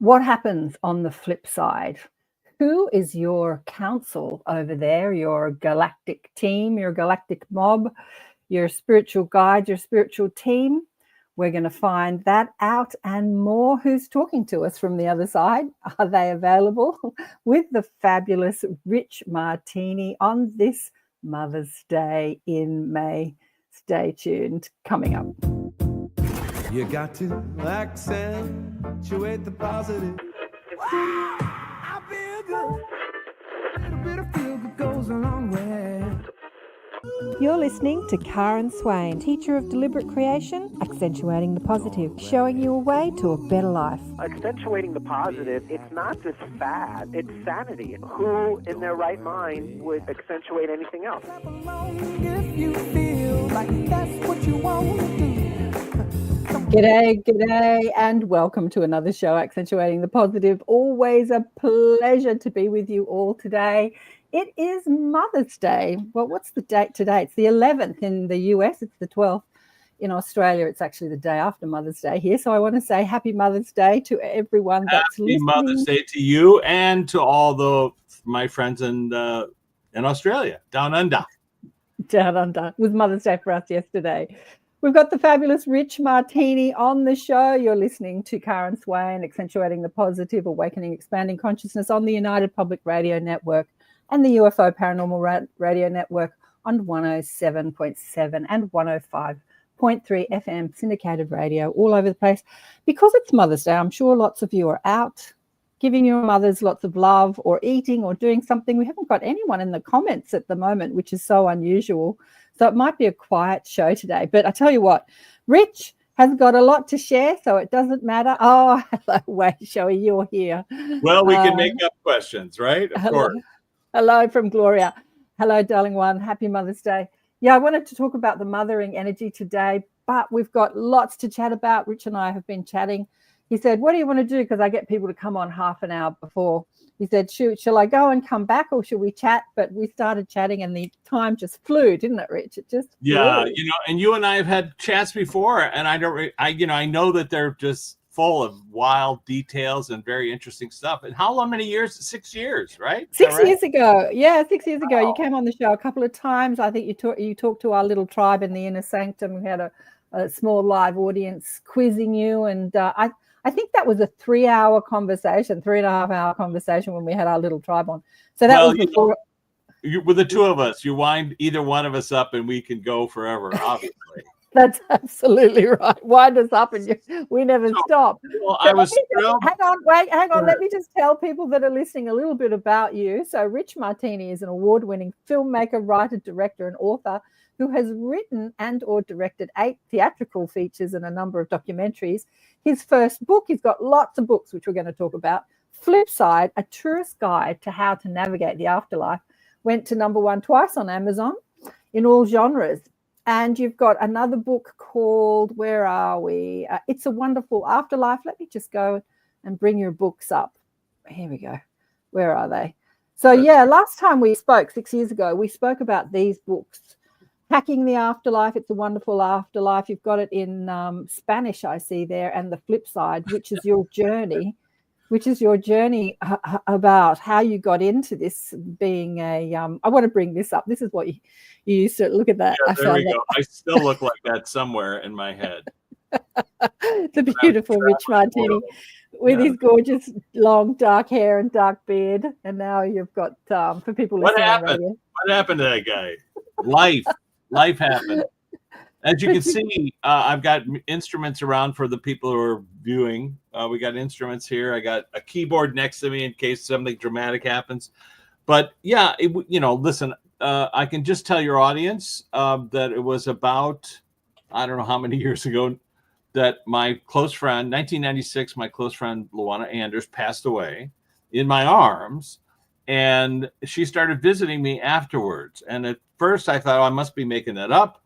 What happens on the flip side? Who is your council over there, your galactic team, your galactic mob, your spiritual guide, your spiritual team? We're going to find that out and more. Who's talking to us from the other side? Are they available? With the fabulous Rich Martini on this Mother's Day in May. Stay tuned. Coming up. You got to accentuate the positive. Wow, I feel good. A little bit of feel good goes a long way. You're listening to Karen Swain, teacher of deliberate creation, accentuating the positive, showing you a way to a better life. Accentuating the positive, it's not just fad, it's sanity. Who in their right mind would accentuate anything else? If you feel like that's what you want to do. G'day, and welcome to another show, Accentuating the Positive. Always a pleasure to be with you all today. It is Mother's Day. Well, what's the date today? It's the 11th in the US. It's the 12th in Australia. It's actually the day after Mother's Day here. So I want to say Happy Mother's Day to everyone that's listening. Happy Mother's Day to you and to all my friends in Australia, down under. Down under. It was Mother's Day for us yesterday. We've got the fabulous Rich Martini on the show. You're listening to Karen Swain, Accentuating the Positive, Awakening, Expanding Consciousness on the United Public Radio Network and the UFO Paranormal Radio Network on 107.7 and 105.3 FM syndicated radio all over the place. Because it's Mother's Day, I'm sure lots of you are out giving your mothers lots of love or eating or doing something. We haven't got anyone in the comments at the moment, which is so unusual. So it might be a quiet show today. But I tell you what, Rich has got a lot to share, so it doesn't matter. Oh, hello, Wade Showy, you're here. Well, we can make up questions, right? Of course. Hello from Gloria. Hello, darling one. Happy Mother's Day. Yeah, I wanted to talk about the mothering energy today, but we've got lots to chat about. Rich and I have been chatting. He said, what do you want to do? Because I get people to come on half an hour before. He said, shall I go and come back or should we chat? But we started chatting and the time just flew, didn't it, Rich? It just flew. And you and I have had chats before, and I know that they're just full of wild details and very interesting stuff. And how many years? 6 years, right? 6 years ago. Yeah, 6 years ago. You came on the show a couple of times. I think you talked to our little tribe in the inner sanctum. We had a small live audience quizzing you, and I think that was a 3-hour conversation, 3.5-hour conversation when we had our little tribe on. So that was before. With the two of us, you wind either one of us up and we can go forever, obviously. That's absolutely right. Wind us up and we never stop. Well, I was thrilled. Hang on. Let me just tell people that are listening a little bit about you. So Rich Martini is an award-winning filmmaker, writer, director, and author who has written and or directed 8 theatrical features and a number of documentaries. His first book, he's got lots of books, which we're going to talk about. Flipside, A Tourist Guide to How to Navigate the Afterlife, went to #1 twice on Amazon in all genres. And you've got another book called, where are we? It's a Wonderful Afterlife. Let me just go and bring your books up. Here we go. Where are they? So, yeah, last time we spoke 6 years ago, we spoke about these books. Hacking the Afterlife, It's a Wonderful Afterlife. You've got it in Spanish, I see there, and The Flip Side, which is your journey, about how you got into this being a, I want to bring this up. This is what you used to look at that. Yeah, there we go. I still look like that somewhere in my head. The beautiful Rich Martini with his gorgeous long dark hair and dark beard. And now you've got, for people listening on radio. What happened to that guy? Life happened. As you can see, I've got instruments around for the people who are viewing. We got instruments here. I got a keyboard next to me in case something dramatic happens. But yeah, listen, I can just tell your audience that it was about, I don't know how many years ago, that my close friend, 1996, my close friend, Luana Anders, passed away in my arms. And she started visiting me afterwards. And at first I thought, I must be making that up.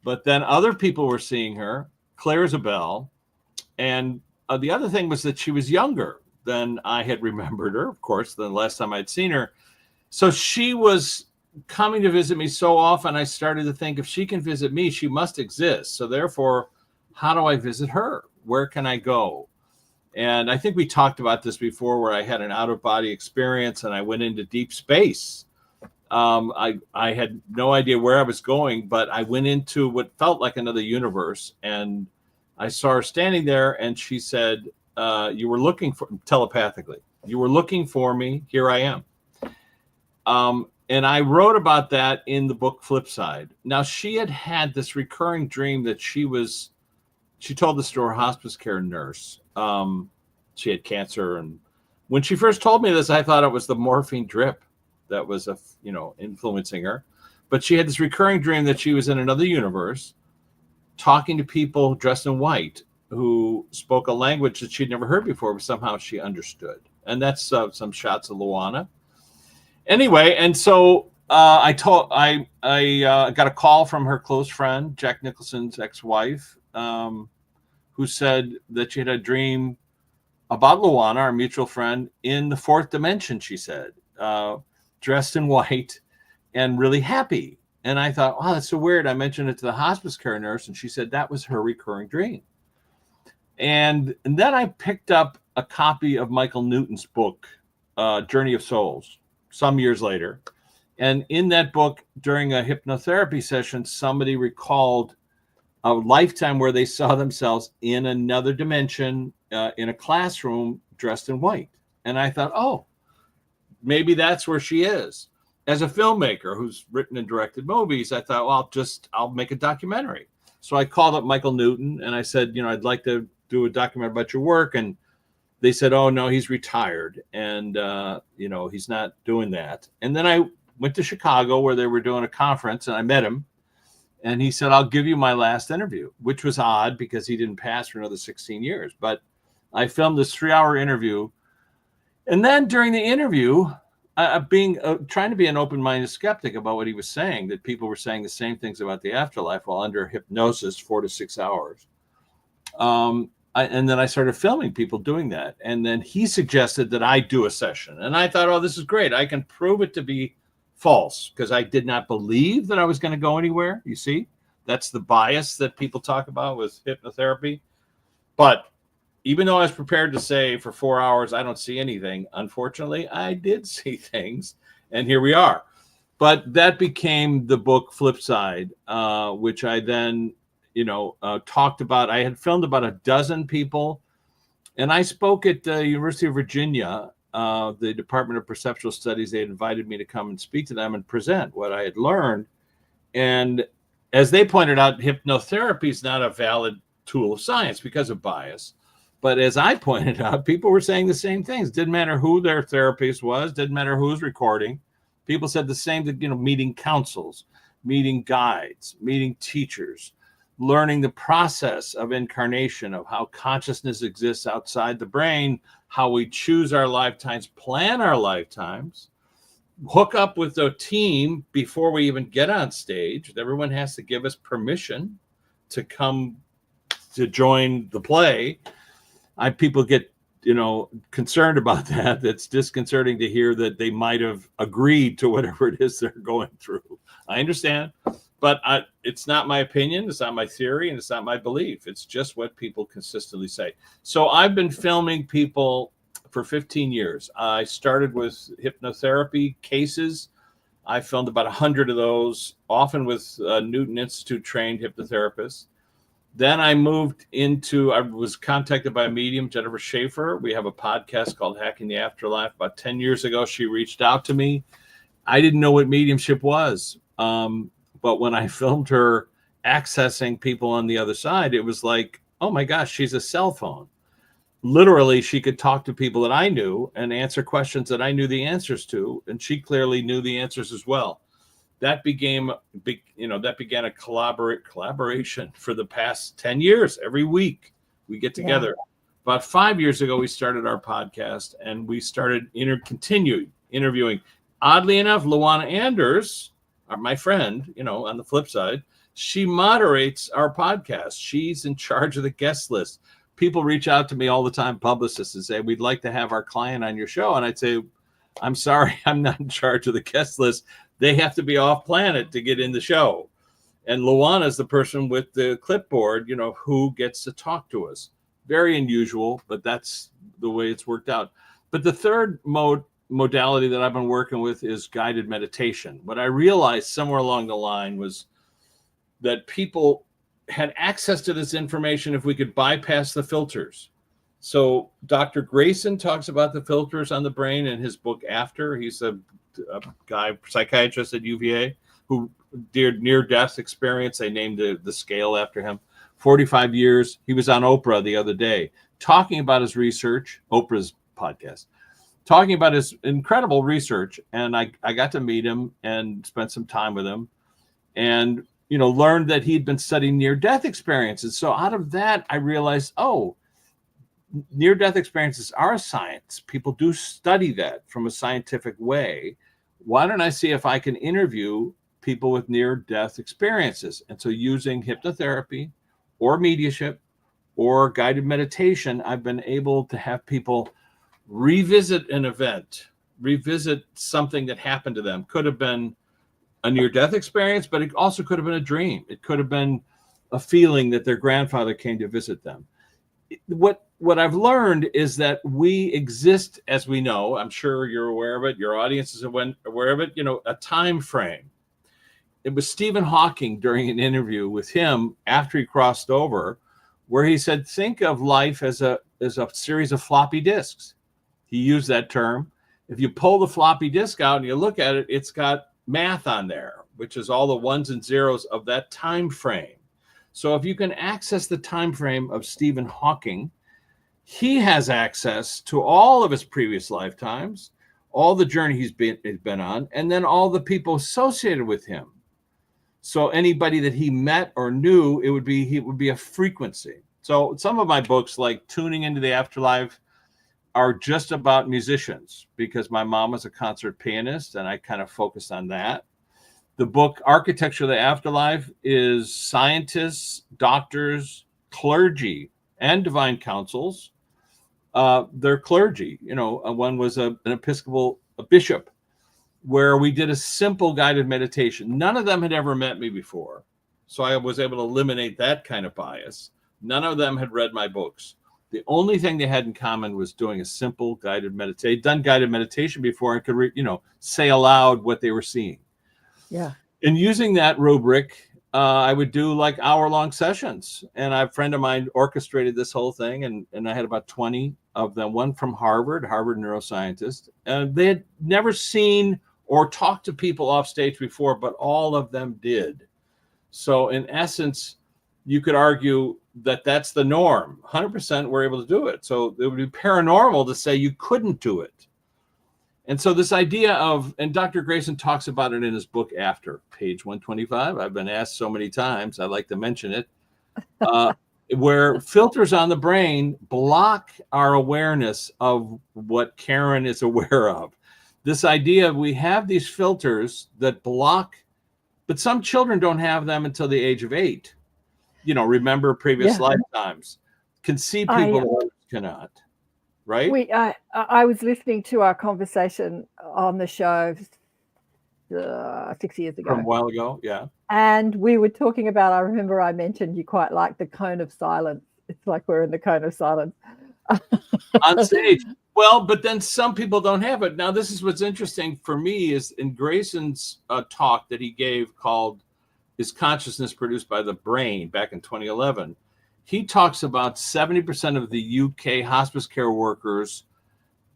But then other people were seeing her, Claire Isabel. And the other thing was that she was younger than I had remembered her, of course, than the last time I'd seen her. So she was coming to visit me so often, I started to think, if she can visit me, she must exist. So therefore, how do I visit her? Where can I go? And I think we talked about this before, where I had an out-of-body experience and I went into deep space. I had no idea where I was going, but I went into what felt like another universe, and I saw her standing there, and she said, you were looking for, telepathically, you were looking for me, here I am. And I wrote about that in the book Flipside. Now, she had this recurring dream that she told this to her hospice care nurse. She had cancer, and when she first told me this, I thought it was the morphine drip that was influencing her. But she had this recurring dream that she was in another universe, talking to people dressed in white who spoke a language that she'd never heard before, but somehow she understood. And that's some shots of Luana. Anyway, and so I got a call from her close friend, Jack Nicholson's ex-wife, who said that she had a dream about Luana, our mutual friend, in the fourth dimension, she said, dressed in white and really happy. And I thought, wow, that's so weird. I mentioned it to the hospice care nurse, and she said that was her recurring dream. And then I picked up a copy of Michael Newton's book, Journey of Souls, some years later. And in that book, during a hypnotherapy session, somebody recalled a lifetime where they saw themselves in another dimension, in a classroom, dressed in white. And I thought, oh, maybe that's where she is. As a filmmaker who's written and directed movies, I thought, well, I'll make a documentary. So I called up Michael Newton and I said, I'd like to do a documentary about your work. And they said, oh, no, he's retired. And, he's not doing that. And then I went to Chicago where they were doing a conference, and I met him. And he said, I'll give you my last interview, which was odd because he didn't pass for another 16 years. But I filmed this 3-hour interview. And then during the interview, trying to be an open-minded skeptic about what he was saying, that people were saying the same things about the afterlife while under hypnosis 4 to 6 hours. And then I started filming people doing that. And then he suggested that I do a session. And I thought, oh, this is great. I can prove it to be false because I did not believe that I was going to go anywhere. You see, that's the bias that people talk about with hypnotherapy. But even though I was prepared to say for 4 hours, I don't see anything, unfortunately, I did see things. And here we are. But that became the book Flipside, which I then, talked about. I had filmed about a dozen people. And I spoke at the University of Virginia, the Department of Perceptual Studies. They had invited me to come and speak to them and present what I had learned. And as they pointed out, hypnotherapy is not a valid tool of science because of bias. But as I pointed out, people were saying the same things. Didn't matter who their therapist was. Didn't matter who was recording. People said the same thing, meeting counsels, meeting guides, meeting teachers, learning the process of incarnation, of how consciousness exists outside the brain, how we choose our lifetimes, plan our lifetimes, hook up with a team before we even get on stage. Everyone has to give us permission to come to join the play. People get, concerned about that. It's disconcerting to hear that they might have agreed to whatever it is they're going through. I understand, but it's not my opinion. It's not my theory, and it's not my belief. It's just what people consistently say. So I've been filming people for 15 years. I started with hypnotherapy cases. I filmed about 100 of those, often with Newton Institute trained hypnotherapists. Then I I was contacted by a medium, Jennifer Schaefer. We have a podcast called Hacking the Afterlife. About 10 years ago, she reached out to me. I didn't know what mediumship was. But when I filmed her accessing people on the other side, it was like, oh my gosh, she's a cell phone. Literally, she could talk to people that I knew and answer questions that I knew the answers to. And she clearly knew the answers as well. That began a collaboration for the past 10 years. Every week we get together. Yeah. About 5 years ago, we started our podcast, and we started continued interviewing. Oddly enough, Luana Anders, my friend, on the flip side, she moderates our podcast. She's in charge of the guest list. People reach out to me all the time, publicists, and say, we'd like to have our client on your show. And I'd say, I'm sorry, I'm not in charge of the guest list. They have to be off planet to get in the show. And Luana is the person with the clipboard, who gets to talk to us. Very unusual, but that's the way it's worked out. But the third modality that I've been working with is guided meditation. What I realized somewhere along the line was that people had access to this information if we could bypass the filters. So Dr. Grayson talks about the filters on the brain in his book After. He's a guy, psychiatrist at UVA, who did near-death experience. They named the scale after him. 45 years. He was on Oprah the other day talking about his research, Oprah's podcast, talking about his incredible research. And I got to meet him and spent some time with him and, learned that he'd been studying near-death experiences. So out of that, I realized, near-death experiences are a science. People do study that from a scientific way. Why don't I see if I can interview people with near-death experiences? And so using hypnotherapy or mediumship or guided meditation, I've been able to have people revisit an event, revisit something that happened to them. Could have been a near-death experience, but it also could have been a dream. It could have been a feeling that their grandfather came to visit them. What I've learned is that we exist, as we know, I'm sure you're aware of it, your audience is aware of it, a time frame. It was Stephen Hawking during an interview with him after he crossed over, where he said, think of life as a series of floppy disks. He used that term. If you pull the floppy disk out and you look at it, it's got math on there, which is all the ones and zeros of that time frame. So if you can access the time frame of Stephen Hawking, he has access to all of his previous lifetimes, all the journey he's been on, and then all the people associated with him. So anybody that he met or knew, it would be a frequency. So some of my books, like Tuning into the Afterlife, are just about musicians because my mom was a concert pianist and I kind of focused on that. The book Architecture of the Afterlife is scientists, doctors, clergy, and divine councils. They're clergy. One was an Episcopal bishop, where we did a simple guided meditation. None of them had ever met me before, so I was able to eliminate that kind of bias. None of them had read my books. The only thing they had in common was doing a simple guided meditation. They'd done guided meditation before and could, say aloud what they were seeing. Yeah. And using that rubric, I would do like hour-long sessions. And a friend of mine orchestrated this whole thing, and I had about 20 of them, one from Harvard neuroscientist. And they had never seen or talked to people off stage before, but all of them did. So in essence, you could argue that that's the norm. 100% were able to do it. So it would be paranormal to say you couldn't do it. And so this idea of, and Dr. Grayson talks about it in his book After, page 125. I've been asked so many times, I like to mention it, where filters on the brain block our awareness of what Karen is aware of. This idea of we have these filters that block, but some children don't have them until the age of 8. Remember previous lifetimes, can see people that others cannot. Right? I was listening to our conversation on the show 6 years ago. From a while ago, yeah. And we were talking about, I remember I mentioned you quite like the cone of silence. It's like we're in the cone of silence. On stage. Well, but then some people don't have it. Now, this is what's interesting for me is in Grayson's talk that he gave called Is Consciousness Produced by the Brain back in 2011. He talks about 70% of the UK hospice care workers,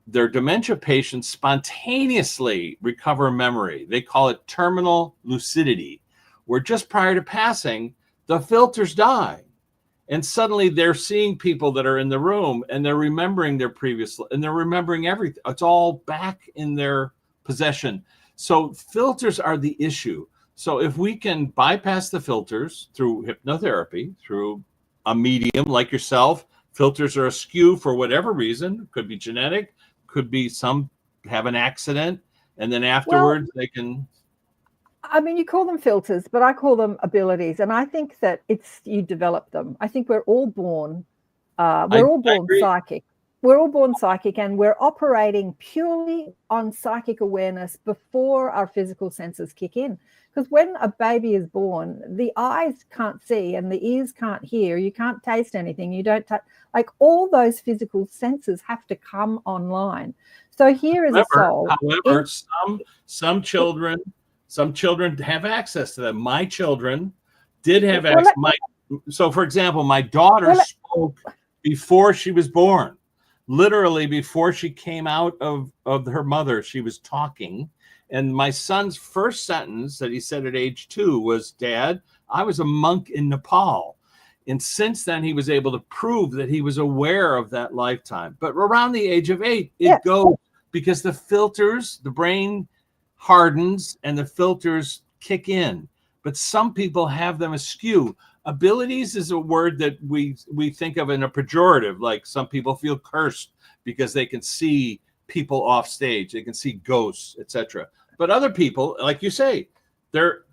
their dementia patients spontaneously recover memory. They call it terminal lucidity, where just prior to passing, the filters die. And suddenly they're seeing people that are in the room and they're remembering their previous, and they're remembering everything. It's all back in their possession. So filters are the issue. So if we can bypass the filters through hypnotherapy, through a medium like yourself, filters are askew for whatever reason. Could be genetic, could be some have an accident, and then afterwards they can. I mean, you call them filters, but I call them abilities, and I think that you develop them. I think we're all born, psychic. we're all born psychic, and we're operating purely on psychic awareness before our physical senses kick in. Because when a baby is born, the eyes can't see and the ears can't hear. You can't taste anything. You don't touch. Like, all those physical senses have to come online. So here is a soul. However, some children have access to them. My children did have access. So, for example, my daughter spoke before she was born. Literally, before she came out of her mother, she was talking. And my son's first sentence that he said at age 2 was, "Dad, I was a monk in Nepal." And since then, he was able to prove that he was aware of that lifetime. But around the age of 8, it goes, because the filters, the brain hardens and the filters kick in. But some people have them askew. Abilities is a word that we think of in a pejorative, like some people feel cursed because they can see people off stage, they can see ghosts, etc. But other people, like you say, they're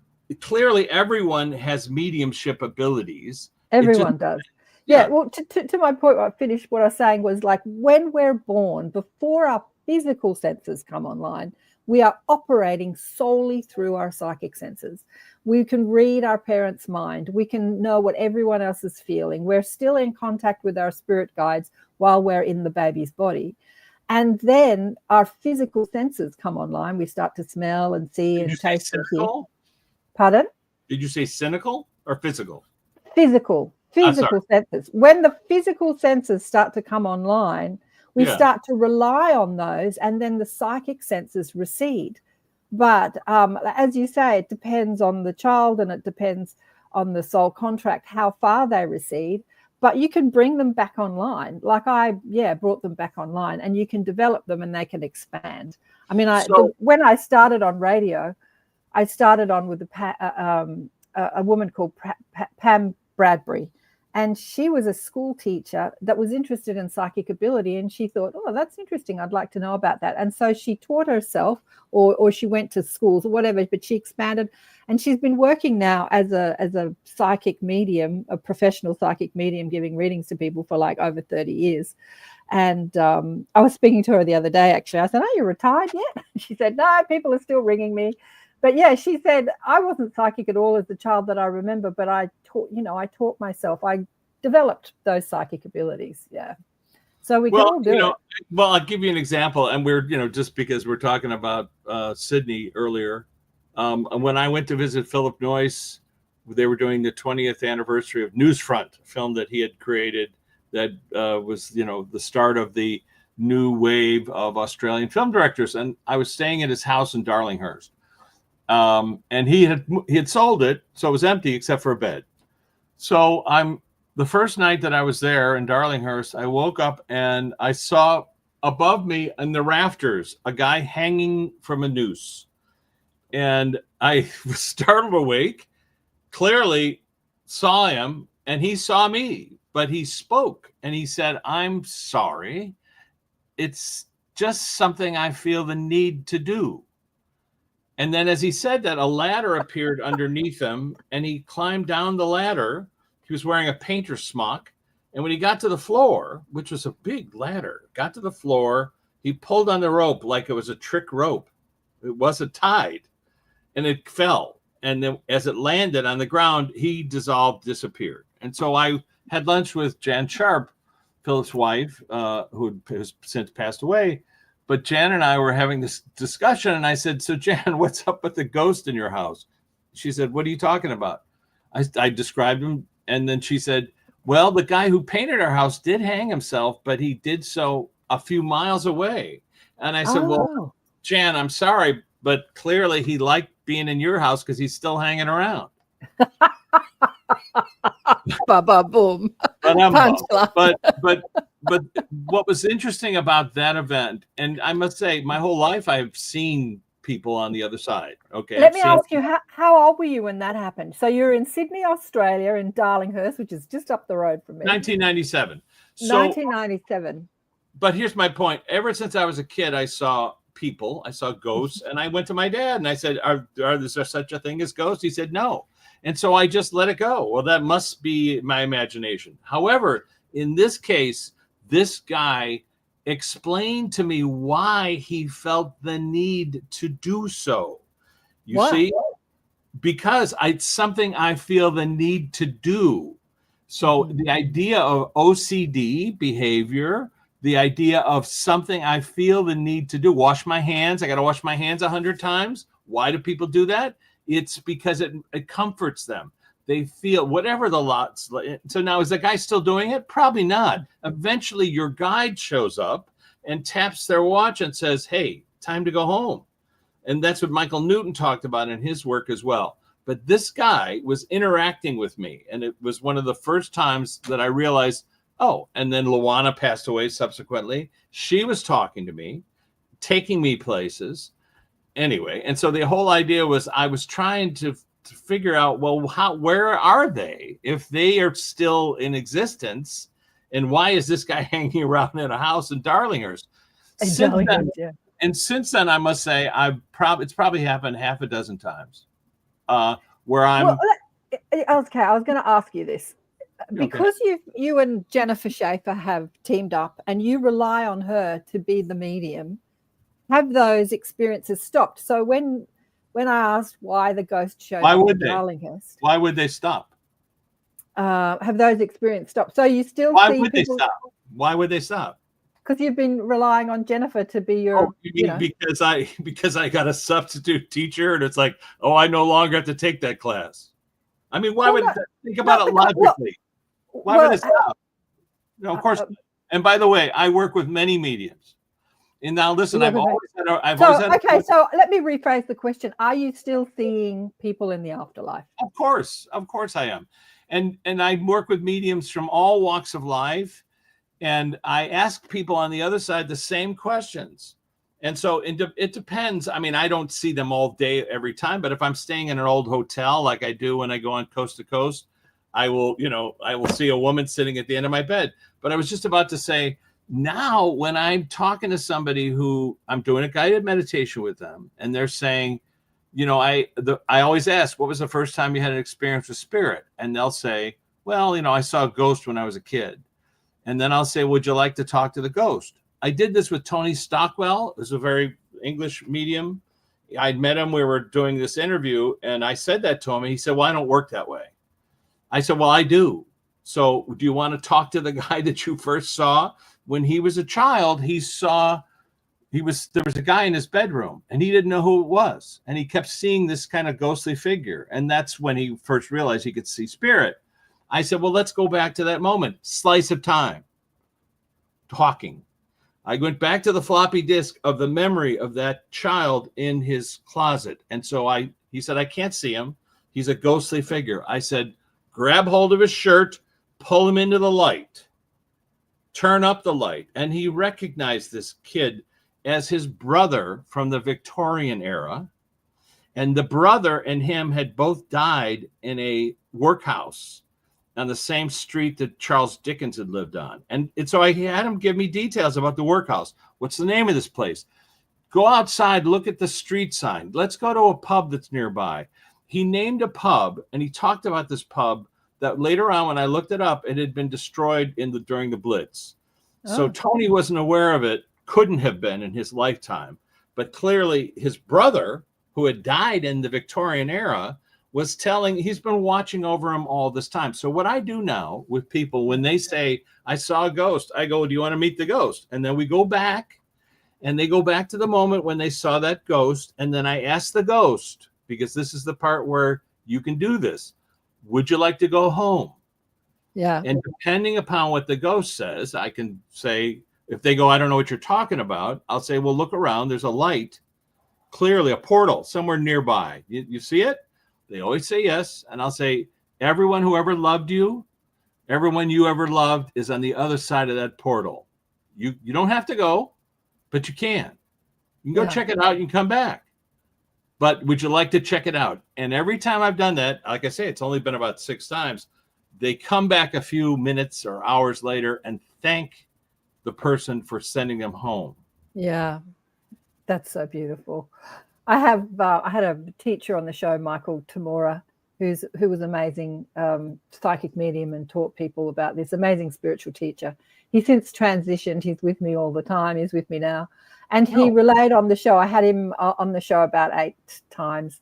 clearly, everyone has mediumship abilities. Everyone does. Yeah. Well, to my point, I finished what I was saying was, like, when we're born, before our physical senses come online, we are operating solely through our psychic senses. We can read our parents' mind. We can know what everyone else is feeling. We're still in contact with our spirit guides while we're in the baby's body. And then our physical senses come online. We start to smell and see and taste and hear. Pardon? Did you say cynical or physical? Physical senses. When the physical senses start to come online, we start to rely on those, and then the psychic senses recede. But as you say, it depends on the child, and it depends on the soul contract, how far they recede. But you can bring them back online. Like I brought them back online, and you can develop them and they can expand. I mean, when I started on radio, I started on with a woman called Pam Bradbury. And she was a school teacher that was interested in psychic ability. And she thought, oh, that's interesting. I'd like to know about that. And so she taught herself, or she went to schools or whatever, but she expanded. And she's been working now as a psychic medium, a professional psychic medium, giving readings to people for like over 30 years. And I was speaking to her the other day, actually. I said, "Are you retired yet?" She said, "No, people are still ringing me." But yeah, she said, "I wasn't psychic at all as a child that I remember, but I taught myself. I developed those psychic abilities." Yeah. So we can all do it. Well, I'll give you an example. And we're, just because we're talking about Sydney earlier. When I went to visit Philip Noyce, they were doing the 20th anniversary of Newsfront, a film that he had created that was, the start of the new wave of Australian film directors. And I was staying at his house in Darlinghurst. And he had sold it, so it was empty except for a bed. So the first night that I was there in Darlinghurst, I woke up and I saw above me in the rafters a guy hanging from a noose. And I was startled awake, clearly saw him, and he saw me, but he spoke and he said, "I'm sorry. It's just something I feel the need to do." And then as he said that, a ladder appeared underneath him, and he climbed down the ladder. He was wearing a painter's smock. And when he got to the floor, which was a big ladder, got to the floor, he pulled on the rope like it was a trick rope. It wasn't tied, and it fell. And then as it landed on the ground, he disappeared. And so I had lunch with Jan Sharp, Philip's wife, who has since passed away. But Jan and I were having this discussion, and I said, "So Jan, what's up with the ghost in your house?" She said, "What are you talking about?" I described him, and then she said, "Well, the guy who painted our house did hang himself, but he did so a few miles away." And I said, "Well, Jan, I'm sorry, but clearly he liked being in your house because he's still hanging around." Ba boom. But what was interesting about that event, and I must say, my whole life I've seen people on the other side. Okay. Let me ask you, how old were you when that happened? So you're in Sydney, Australia, in Darlinghurst, which is just up the road from me. 1997. 1997. But here's my point. Ever since I was a kid, I saw people, I saw ghosts, and I went to my dad and I said, is there such a thing as ghosts? He said, no. And so I just let it go. Well, that must be my imagination. However, in this case, this guy explained to me why he felt the need to do so. You Why? see, because it's something I feel the need to do. So the idea of OCD behavior, the idea of something I feel the need to do, wash my hands. I got to wash my hands 100 times. Why do people do that? It's because it comforts them. They feel whatever the lots. So now, is the guy still doing it? Probably not. Eventually, your guide shows up and taps their watch and says, hey, time to go home. And that's what Michael Newton talked about in his work as well. But this guy was interacting with me. And it was one of the first times that I realized, oh, and then Luana passed away subsequently. She was talking to me, taking me places. Anyway, and so the whole idea was I was trying to figure out, well, where are they if they are still in existence? And why is this guy hanging around in a house in Darlinghurst? And since then, I must say, it's probably happened half a dozen times where I'm. Well, okay, I was going to ask you this. Because you and Jennifer Schaefer have teamed up and you rely on her to be the medium, have those experiences stopped? So when I asked why the ghost showed up in Darlinghurst, why would they stop? Have those experiences stopped? So you still why see would people... they stop? Why would they stop? Because you've been relying on Jennifer to be your. Because I got a substitute teacher, and it's like, oh, I no longer have to take that class. I mean, why would think about it logically? Why would it stop? No, of course. And by the way, I work with many mediums. And now listen, I've always had. Okay, so let me rephrase the question. Are you still seeing people in the afterlife? Of course I am. And I work with mediums from all walks of life. And I ask people on the other side the same questions. And so it depends. I mean, I don't see them all day every time, but if I'm staying in an old hotel like I do when I go on coast to coast, I will see a woman sitting at the end of my bed. But I was just about to say, now when I'm talking to somebody who I'm doing a guided meditation with them and they're saying, I always ask, what was the first time you had an experience with spirit? And they'll say, well, I saw a ghost when I was a kid. And then I'll say, would you like to talk to the ghost? I did this with Tony Stockwell. This is a very English medium. I'd met him. We were doing this interview, and I said that to him. And he said, well, I don't work that way. I said, well, I do. So do you want to talk to the guy that you first saw? When he was a child, there was a guy in his bedroom, and he didn't know who it was. And he kept seeing this kind of ghostly figure. And that's when he first realized he could see spirit. I said, well, let's go back to that moment. Slice of time. Talking. I went back to the floppy disk of the memory of that child in his closet. And so he said, I can't see him. He's a ghostly figure. I said, grab hold of his shirt, pull him into the light, turn up the light. And he recognized this kid as his brother from the Victorian era. And the brother and him had both died in a workhouse on the same street that Charles Dickens had lived on. And so I had him give me details about the workhouse. What's the name of this place? Go outside, look at the street sign. Let's go to a pub that's nearby. He named a pub, and he talked about this pub that later on, when I looked it up, it had been destroyed during the Blitz. Oh. So Tony wasn't aware of it, couldn't have been in his lifetime. But clearly his brother, who had died in the Victorian era, was he's been watching over him all this time. So what I do now with people, when they say, I saw a ghost, I go, do you want to meet the ghost? And then we go back, and they go back to the moment when they saw that ghost. And then I ask the ghost, because this is the part where you can do this. Would you like to go home? Yeah. And depending upon what the ghost says, I can say, if they go, I don't know what you're talking about, I'll say, well, look around. There's a light, clearly a portal somewhere nearby. You see it? They always say yes. And I'll say, everyone who ever loved you, everyone you ever loved is on the other side of that portal. You don't have to go, but you can. You can go check it out. You can come back. But would you like to check it out? And every time I've done that, like I say, it's only been about 6 times. They come back a few minutes or hours later and thank the person for sending them home. Yeah, that's so beautiful. I had a teacher on the show, Michael Tamura, who was amazing psychic medium and taught people about this, amazing spiritual teacher. He's since transitioned. He's with me all the time. He's with me now. And he relayed on the show, I had him on the show about 8 times.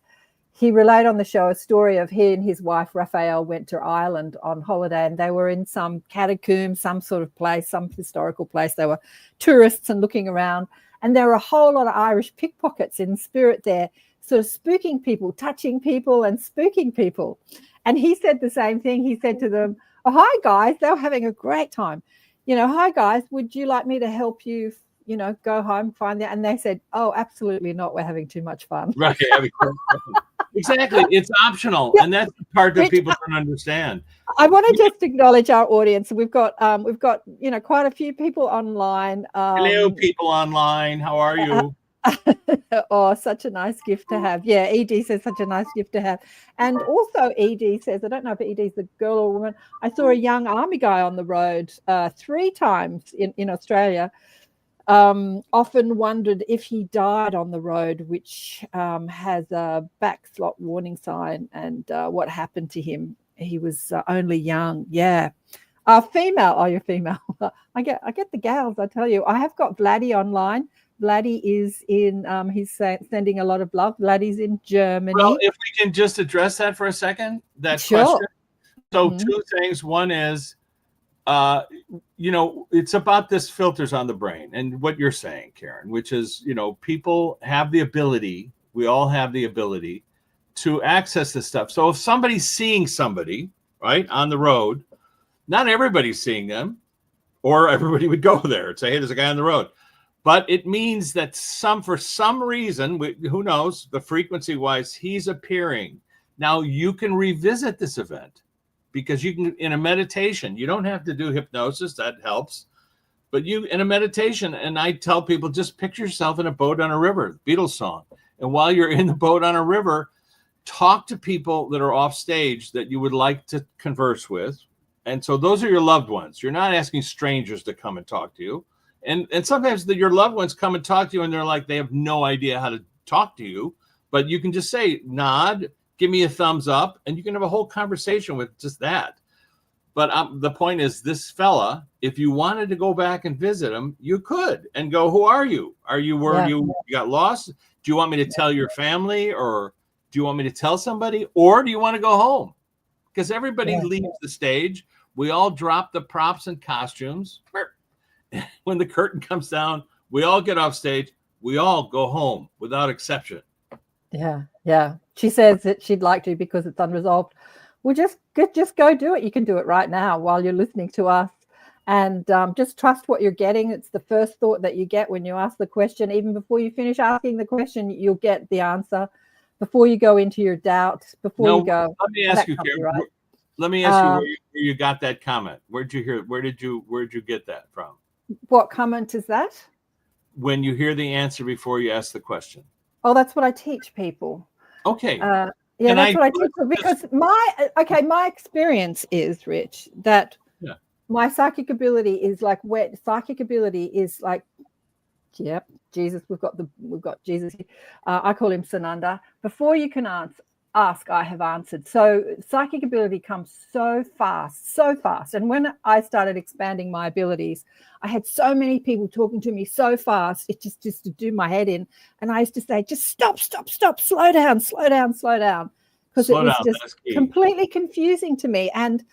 He relayed on the show a story of he and his wife, Raphael, went to Ireland on holiday, and they were in some catacomb, some sort of place, some historical place. They were tourists and looking around, and there were a whole lot of Irish pickpockets in spirit there, sort of spooking people, touching people and spooking people. And he said the same thing. He said to them, "Oh, hi, guys." They were having a great time. "Hi, guys, would you like me to help you, go home, find that?" And they said, "Oh, absolutely not. We're having too much fun." Right. Exactly. It's optional. Yeah. And that's the part that people don't understand. I want to just acknowledge our audience. We've got quite a few people online. Hello, people online. How are you? Oh, such a nice gift to have. Yeah, ED says such a nice gift to have. And also ED says, I don't know if ED is a girl or a woman, I saw a young army guy on the road 3 times in Australia. Often wondered if he died on the road, which has a backslot warning sign, and what happened to him. He was only young. Yeah. Female. Oh, you're female. I get the gals, I tell you. I have got Vladdy online. Vladdy is in, he's sending a lot of love. Vladdy's in Germany. Well, if we can just address that for a second, that question. So 2 things. One is, it's about this filters on the brain and what you're saying, Karen, which is, people have the ability, we all have the ability to access this stuff. So if somebody's seeing somebody, right, on the road, not everybody's seeing them, or everybody would go there and say, hey, there's a guy on the road. But it means that for some reason, who knows, the frequency wise, he's appearing. Now you can revisit this event. Because you can, in a meditation, you don't have to do hypnosis, that helps. But in a meditation, and I tell people, just picture yourself in a boat on a river, Beatles song. And while you're in the boat on a river, talk to people that are off stage that you would like to converse with. And so those are your loved ones. You're not asking strangers to come and talk to you. And sometimes your loved ones come and talk to you and they're like, they have no idea how to talk to you. But you can just say, nod, give me a thumbs up, and you can have a whole conversation with just that. But the point is, this fella, if you wanted to go back and visit him, you could and go, who are you? Are you where you got lost? Do you want me to tell your family, or do you want me to tell somebody, or do you want to go home? Because everybody leaves the stage. We all drop the props and costumes. When the curtain comes down, we all get off stage. We all go home without exception. Yeah. She says that she'd like to because it's unresolved. Well, just go do it. You can do it right now while you're listening to us, and just trust what you're getting. It's the first thought that you get when you ask the question. Even before you finish asking the question, you'll get the answer. Before you go into your doubt, you go. Let me ask you, Karen. Right? Let me ask you where you got that comment. Where'd you hear? Where'd you get that from? What comment is that? When you hear the answer before you ask the question. Oh, that's what I teach people. Okay. That's what I teach people, because my experience is, Rich, that my psychic ability is like Jesus. We've got Jesus here. I call him Sananda. Before you can ask, I have answered. So psychic ability comes so fast. And when I started expanding my abilities, I had so many people talking to me so fast, it just to do my head in. And I used to say, just stop, slow down. Because it was just completely confusing to me. And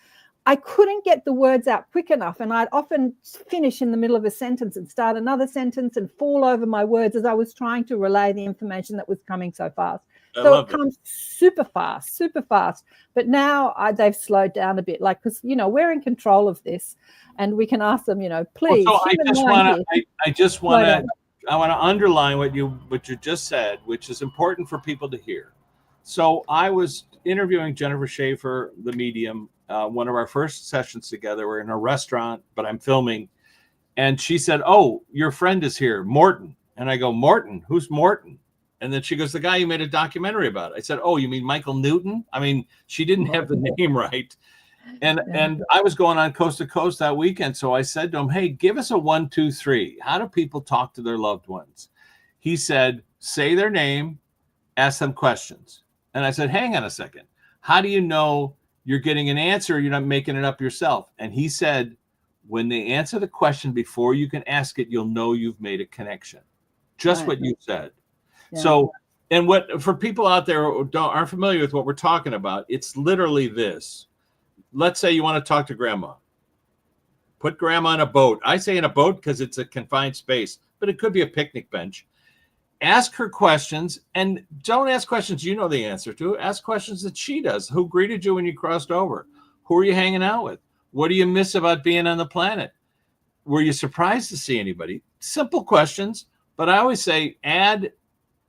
I couldn't get the words out quick enough. And I'd often finish in the middle of a sentence and start another sentence and fall over my words as I was trying to relay the information that was coming so fast. So it comes super fast. But now they've slowed down a bit, because, we're in control of this, and we can ask them, please. Well, so I want to underline what you just said, which is important for people to hear. So I was interviewing Jennifer Schaefer, the medium, one of our first sessions together. We're in a restaurant, but I'm filming. And she said, oh, your friend is here, Morton. And I go, Morton? Who's Morton? And then she goes, the guy who made a documentary about it. I said, oh, you mean Michael Newton? I mean, she didn't have the name right. And I was going on coast to coast that weekend. So I said to him, hey, give us a 1, 2, 3. How do people talk to their loved ones? He said, say their name, ask them questions. And I said, hang on a second. How do you know you're getting an answer? You're not making it up yourself. And he said, when they answer the question before you can ask it, you'll know you've made a connection. Just what you said. Yeah. So, and what for people out there who aren't familiar with what we're talking about, it's literally this. Let's say you want to talk to grandma. Put grandma in a boat. I say in a boat because it's a confined space, but it could be a picnic bench. Ask her questions, and don't ask questions you know the answer to. Ask questions that she does. Who greeted you when you crossed over? Who are you hanging out with? What do you miss about being on the planet? Were you surprised to see anybody? Simple questions, but I always say add,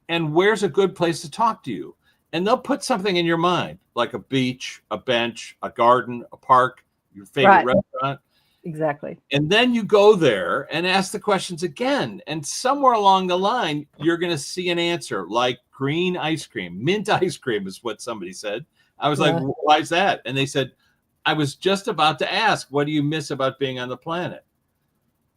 and where's a good place to talk to you? And they'll put something in your mind, like a beach, a bench, a garden, a park, your favorite restaurant. Exactly. And then you go there and ask the questions again. And somewhere along the line, you're going to see an answer like green ice cream. Mint ice cream is what somebody said. I was like, why is that? And they said, I was just about to ask, what do you miss about being on the planet?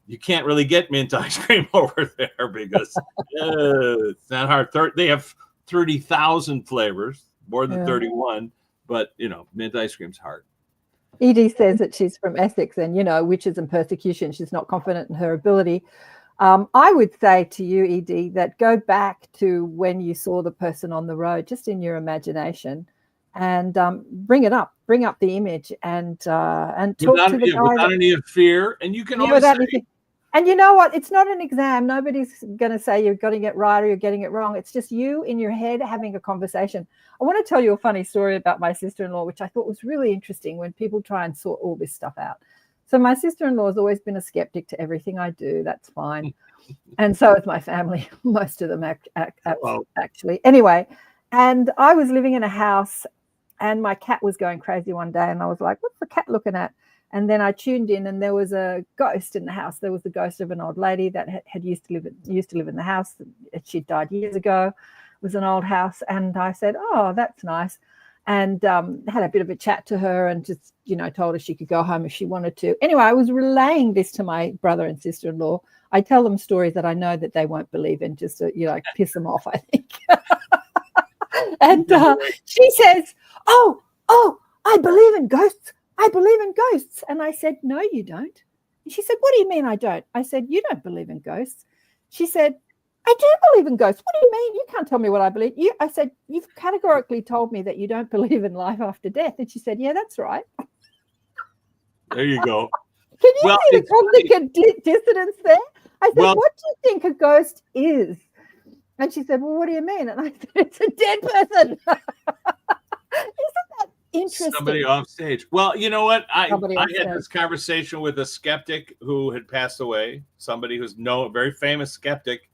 You can't really get mint ice cream over there because it's not hard. They have 30,000 flavors, more than 31. But, mint ice cream's hard. Edie says that she's from Essex and, witches and persecution. She's not confident in her ability. I would say to you, Edie, that go back to when you saw the person on the road, just in your imagination, and bring it up. Bring up the image and talk to the guy. Without any fear. And you can always say, and you know what? It's not an exam. Nobody's going to say you're getting it right or you're getting it wrong. It's just you in your head having a conversation. I want to tell you a funny story about my sister-in-law, which I thought was really interesting when people try and sort all this stuff out. So my sister-in-law has always been a skeptic to everything I do. That's fine. And so is my family, most of them actually. Anyway, and I was living in a house and my cat was going crazy one day and I was like, what's the cat looking at? And then I tuned in and there was a ghost in the house. There was the ghost of an old lady that had used to live in the house. She died years ago. It was an old house. And I said, oh, that's nice. And had a bit of a chat to her and just, told her she could go home if she wanted to. Anyway, I was relaying this to my brother and sister-in-law. I tell them stories that I know that they won't believe in just to, piss them off, I think. And she says, oh, I believe in ghosts. I believe in ghosts. And I said, no, you don't. And she said, what do you mean I don't? I said, you don't believe in ghosts. She said, I do believe in ghosts. What do you mean? You can't tell me what I believe. I said, you've categorically told me that you don't believe in life after death. And she said, yeah, that's right. There you go. Can you see the cognitive dissonance there? I said, what do you think a ghost is? And she said, well, what do you mean? And I said, it's a dead person. Isn't that interesting? Somebody off stage. Well, you know what? I had this conversation with a skeptic who had passed away, somebody who's a very famous skeptic.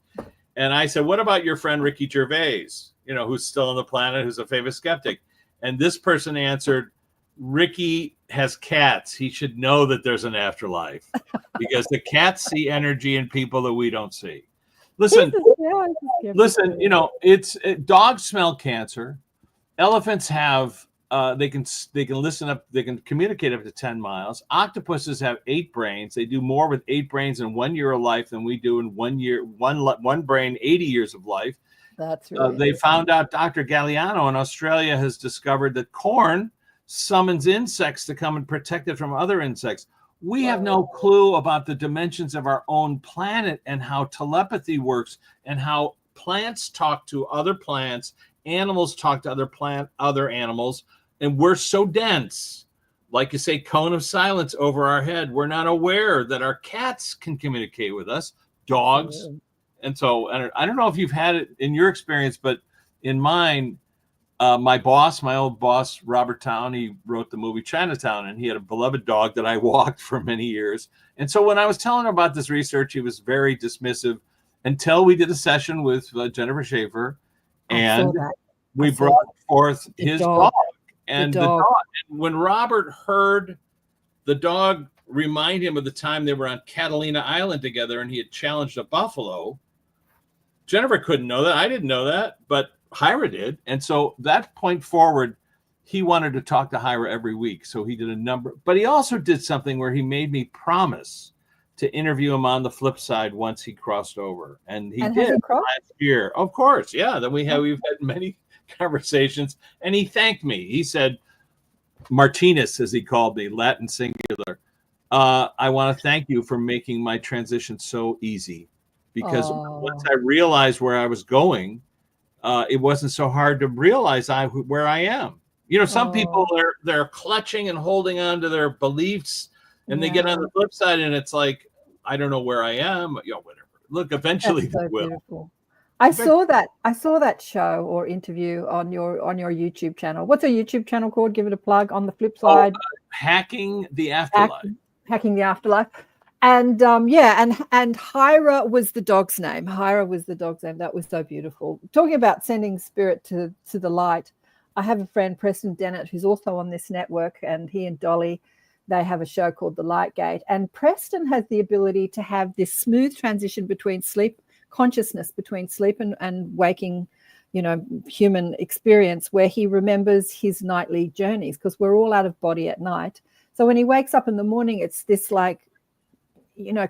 And I said, what about your friend Ricky Gervais, who's still on the planet, who's a famous skeptic? And this person answered, Ricky has cats. He should know that there's an afterlife because the cats see energy in people that we don't see. Listen, dogs smell cancer. Elephants have they can listen up, they can communicate up to 10 miles. Octopuses have 8 brains. They do more with 8 brains in 1 year of life than we do in 1 year, one brain, 80 years of life. That's really they found out, Dr. Galliano in Australia has discovered that corn summons insects to come and protect it from other insects. We have no clue about the dimensions of our own planet and how telepathy works and how plants talk to other plants, animals talk to other animals. And we're so dense, like you say, cone of silence over our head. We're not aware that our cats can communicate with us, dogs. And so I don't know if you've had it in your experience, but in mine, my old boss, Robert Town, he wrote the movie Chinatown, and he had a beloved dog that I walked for many years. And so when I was telling him about this research, he was very dismissive until we did a session with Jennifer Schaefer, and we brought forth his dog. And the dog, when Robert heard the dog remind him of the time they were on Catalina Island together and he had challenged a buffalo, Jennifer couldn't know that. I didn't know that, but Hyra did. And so that point forward, he wanted to talk to Hyra every week. So he did a number, but he also did something where he made me promise to interview him on the flip side once he crossed over. And he did last year. Of course. Yeah. Then we've had many conversations, and he thanked me. He said, Martinez, as he called me, Latin singular. I want to thank you for making my transition so easy, because once I realized where I was going, it wasn't so hard to realize where I am. Some people they're clutching and holding on to their beliefs, and they get on the flip side, and it's like, I don't know where I am. Whatever. Look, eventually they will. Beautiful. I saw that show or interview on your YouTube channel. What's a YouTube channel called? Give it a plug. On the flip side, Hacking the Afterlife. Hacking the Afterlife. And and Hira was the dog's name. Hira was the dog's name. That was so beautiful. Talking about sending spirit to the light. I have a friend, Preston Dennett, who's also on this network, and he and Dolly, they have a show called The Light Gate. And Preston has the ability to have this smooth transition between sleep consciousness, between sleep and waking, human experience, where he remembers his nightly journeys, because we're all out of body at night. So when he wakes up in the morning, it's this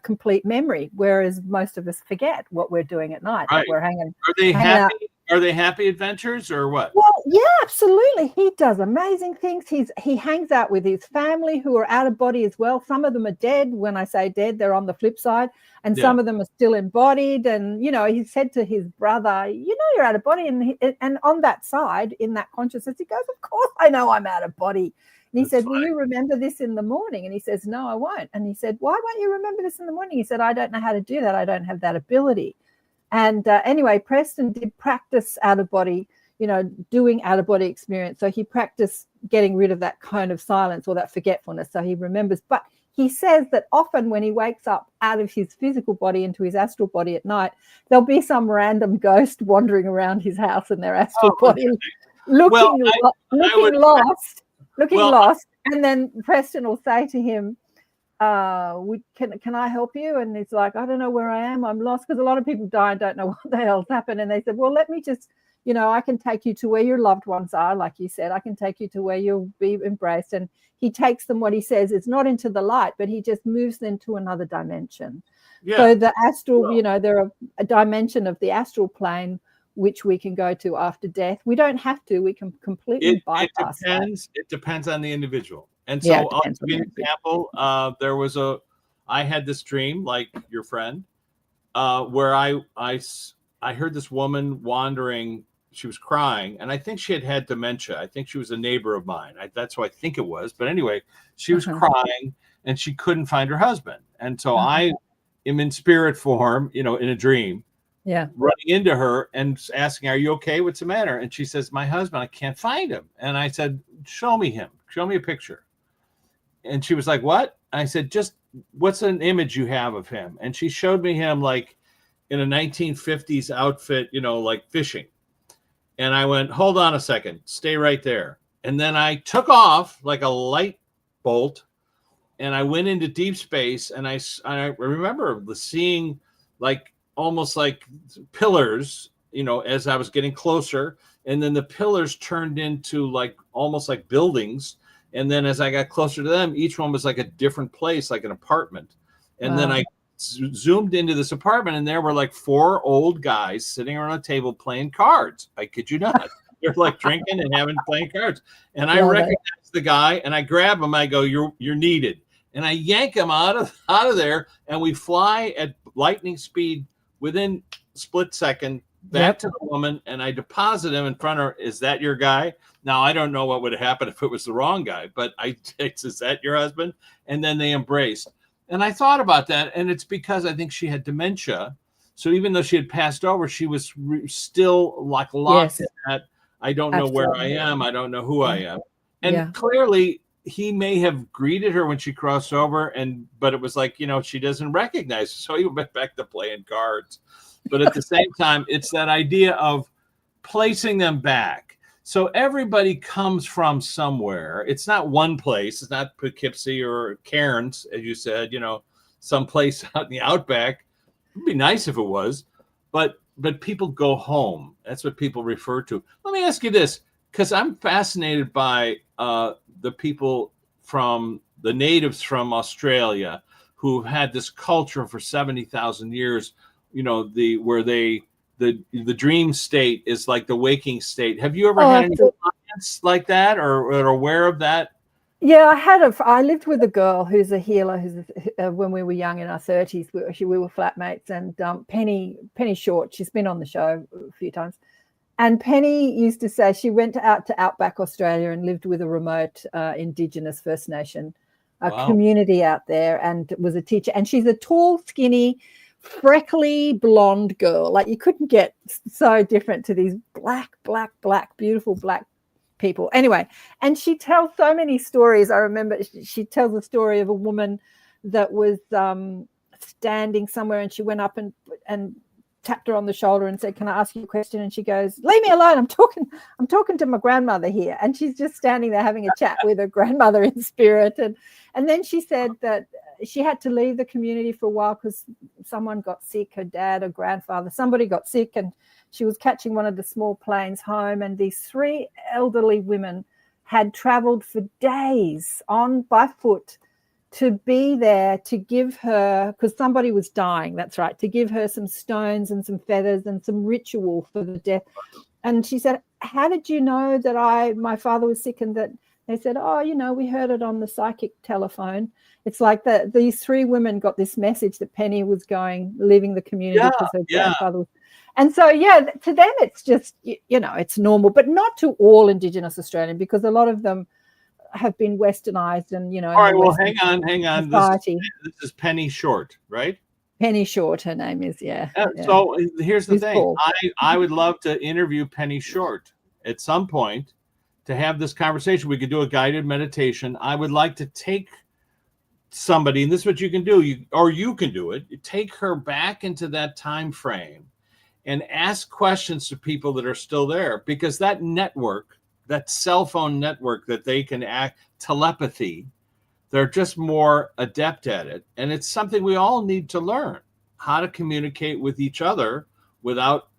complete memory, whereas most of us forget what we're doing at night. Right. We're hanging. Are they happy? Are they happy adventures or what? Well, yeah, absolutely. He does amazing things. He hangs out with his family who are out of body as well. Some of them are dead. When I say dead, they're on the flip side, and some of them are still embodied. And he said to his brother, you're out of body, and on that side, in that consciousness, he goes, of course I know I'm out of body. And he said, will you remember this in the morning? And he says, no, I won't. And he said, why won't you remember this in the morning? He said, I don't know how to do that. I don't have that ability. And anyway, Preston did practice out of body, doing out of body experience. So he practiced getting rid of that kind of silence or that forgetfulness. So he remembers. But he says that often when he wakes up out of his physical body into his astral body at night, there'll be some random ghost wandering around his house in their astral body, looking lost. And then Preston will say to him, can I help you? And he's like, I don't know where I am. I'm lost, because a lot of people die and don't know what the hell's happened. And they said, well, let me just, I can take you to where your loved ones are. Like you said, I can take you to where you'll be embraced. And he takes them, what he says, it's not into the light, but he just moves them to another dimension. Yeah. So the astral, there are a dimension of the astral plane which we can go to after death. We don't have to. We can completely bypass that. It depends on the individual. And so I'll give you an example. I had this dream, like your friend, where I heard this woman wandering. She was crying, and I think she had dementia. I think she was a neighbor of mine. That's who I think it was. But anyway, she was crying, and she couldn't find her husband. And so I am in spirit form, in a dream, running into her and asking, are you okay? What's the matter? And she says, my husband, I can't find him. And I said, show me him. Show me a picture. And she was like, what? I said, just what's an image you have of him? And she showed me him like in a 1950s outfit, like fishing. And I went, hold on a second, stay right there. And then I took off like a light bolt, and I went into deep space. And I remember seeing like almost like pillars, as I was getting closer. And then the pillars turned into like almost like buildings. And then as I got closer to them, each one was like a different place, like an apartment. And then I zoomed into this apartment, and there were like 4 old guys sitting around a table playing cards. I kid you not. They're like drinking and playing cards. And I recognized the guy, and I grab him. I go, you're needed. And I yank him out of there, and we fly at lightning speed within split second back to the woman, and I deposit him in front of her. Is that your guy? Now, I don't know what would have happened if it was the wrong guy, but is that your husband? And then they embraced. And I thought about that, and it's because I think she had dementia. So even though she had passed over, she was still like locked in that, I don't know where I am. I don't know who I am. And clearly, he may have greeted her when she crossed over, but it was like, she doesn't recognize her. So he went back to playing cards. But at the same time, it's that idea of placing them back. So everybody comes from somewhere. It's not one place. It's not Poughkeepsie or Cairns, as you said, someplace out in the outback. It'd be nice if it was, but people go home. That's what people refer to. Let me ask you this, because I'm fascinated by the people from the natives from Australia who had this culture for 70,000 years, where they the dream state is like the waking state. Have you ever Oh, had any clients like that, or aware of that? Yeah, I lived with a girl who's a healer. When we were young in our 30s, we were flatmates, and Penny Short. She's been on the show a few times, and Penny used to say she went out to Outback Australia and lived with a remote Indigenous First Nation community out there, and was a teacher. And she's a tall, skinny, freckly blonde girl. Like, you couldn't get so different to these black, beautiful black people. Anyway, and she tells so many stories. I remember she tells a story of a woman that was standing somewhere, and she went up and tapped her on the shoulder and said, "Can I ask you a question?" And she goes, "Leave me alone. I'm talking to my grandmother here." And she's just standing there having a chat with her grandmother in spirit. And then she said that she had to leave the community for a while because someone got sick, her dad or grandfather, somebody got sick, and she was catching one of the small planes home, and these 3 elderly women had traveled for days by foot to be there to give her, because somebody was dying, that's right, to give her some stones and some feathers and some ritual for the death. And she said, "How did you know that my father was sick?" And that they said, "Oh, we heard it on the psychic telephone." It's like that these 3 women got this message that Penny was leaving the community because her grandfather was. And so, to them, it's just, it's normal, but not to all Indigenous Australian, because a lot of them have been westernized and, All right, well, hang on. Society. This is Penny Short, right? Penny Short, her name is, yeah. So here's the thing. Cool. I would love to interview Penny Short at some point to have this conversation. We could do a guided meditation. I would like to take somebody, and this is what you can do, you can do it. You take her back into that time frame and ask questions to people that are still there, because that network, that cell phone network that they can act telepathy, they're just more adept at it. And it's something we all need to learn, how to communicate with each other without,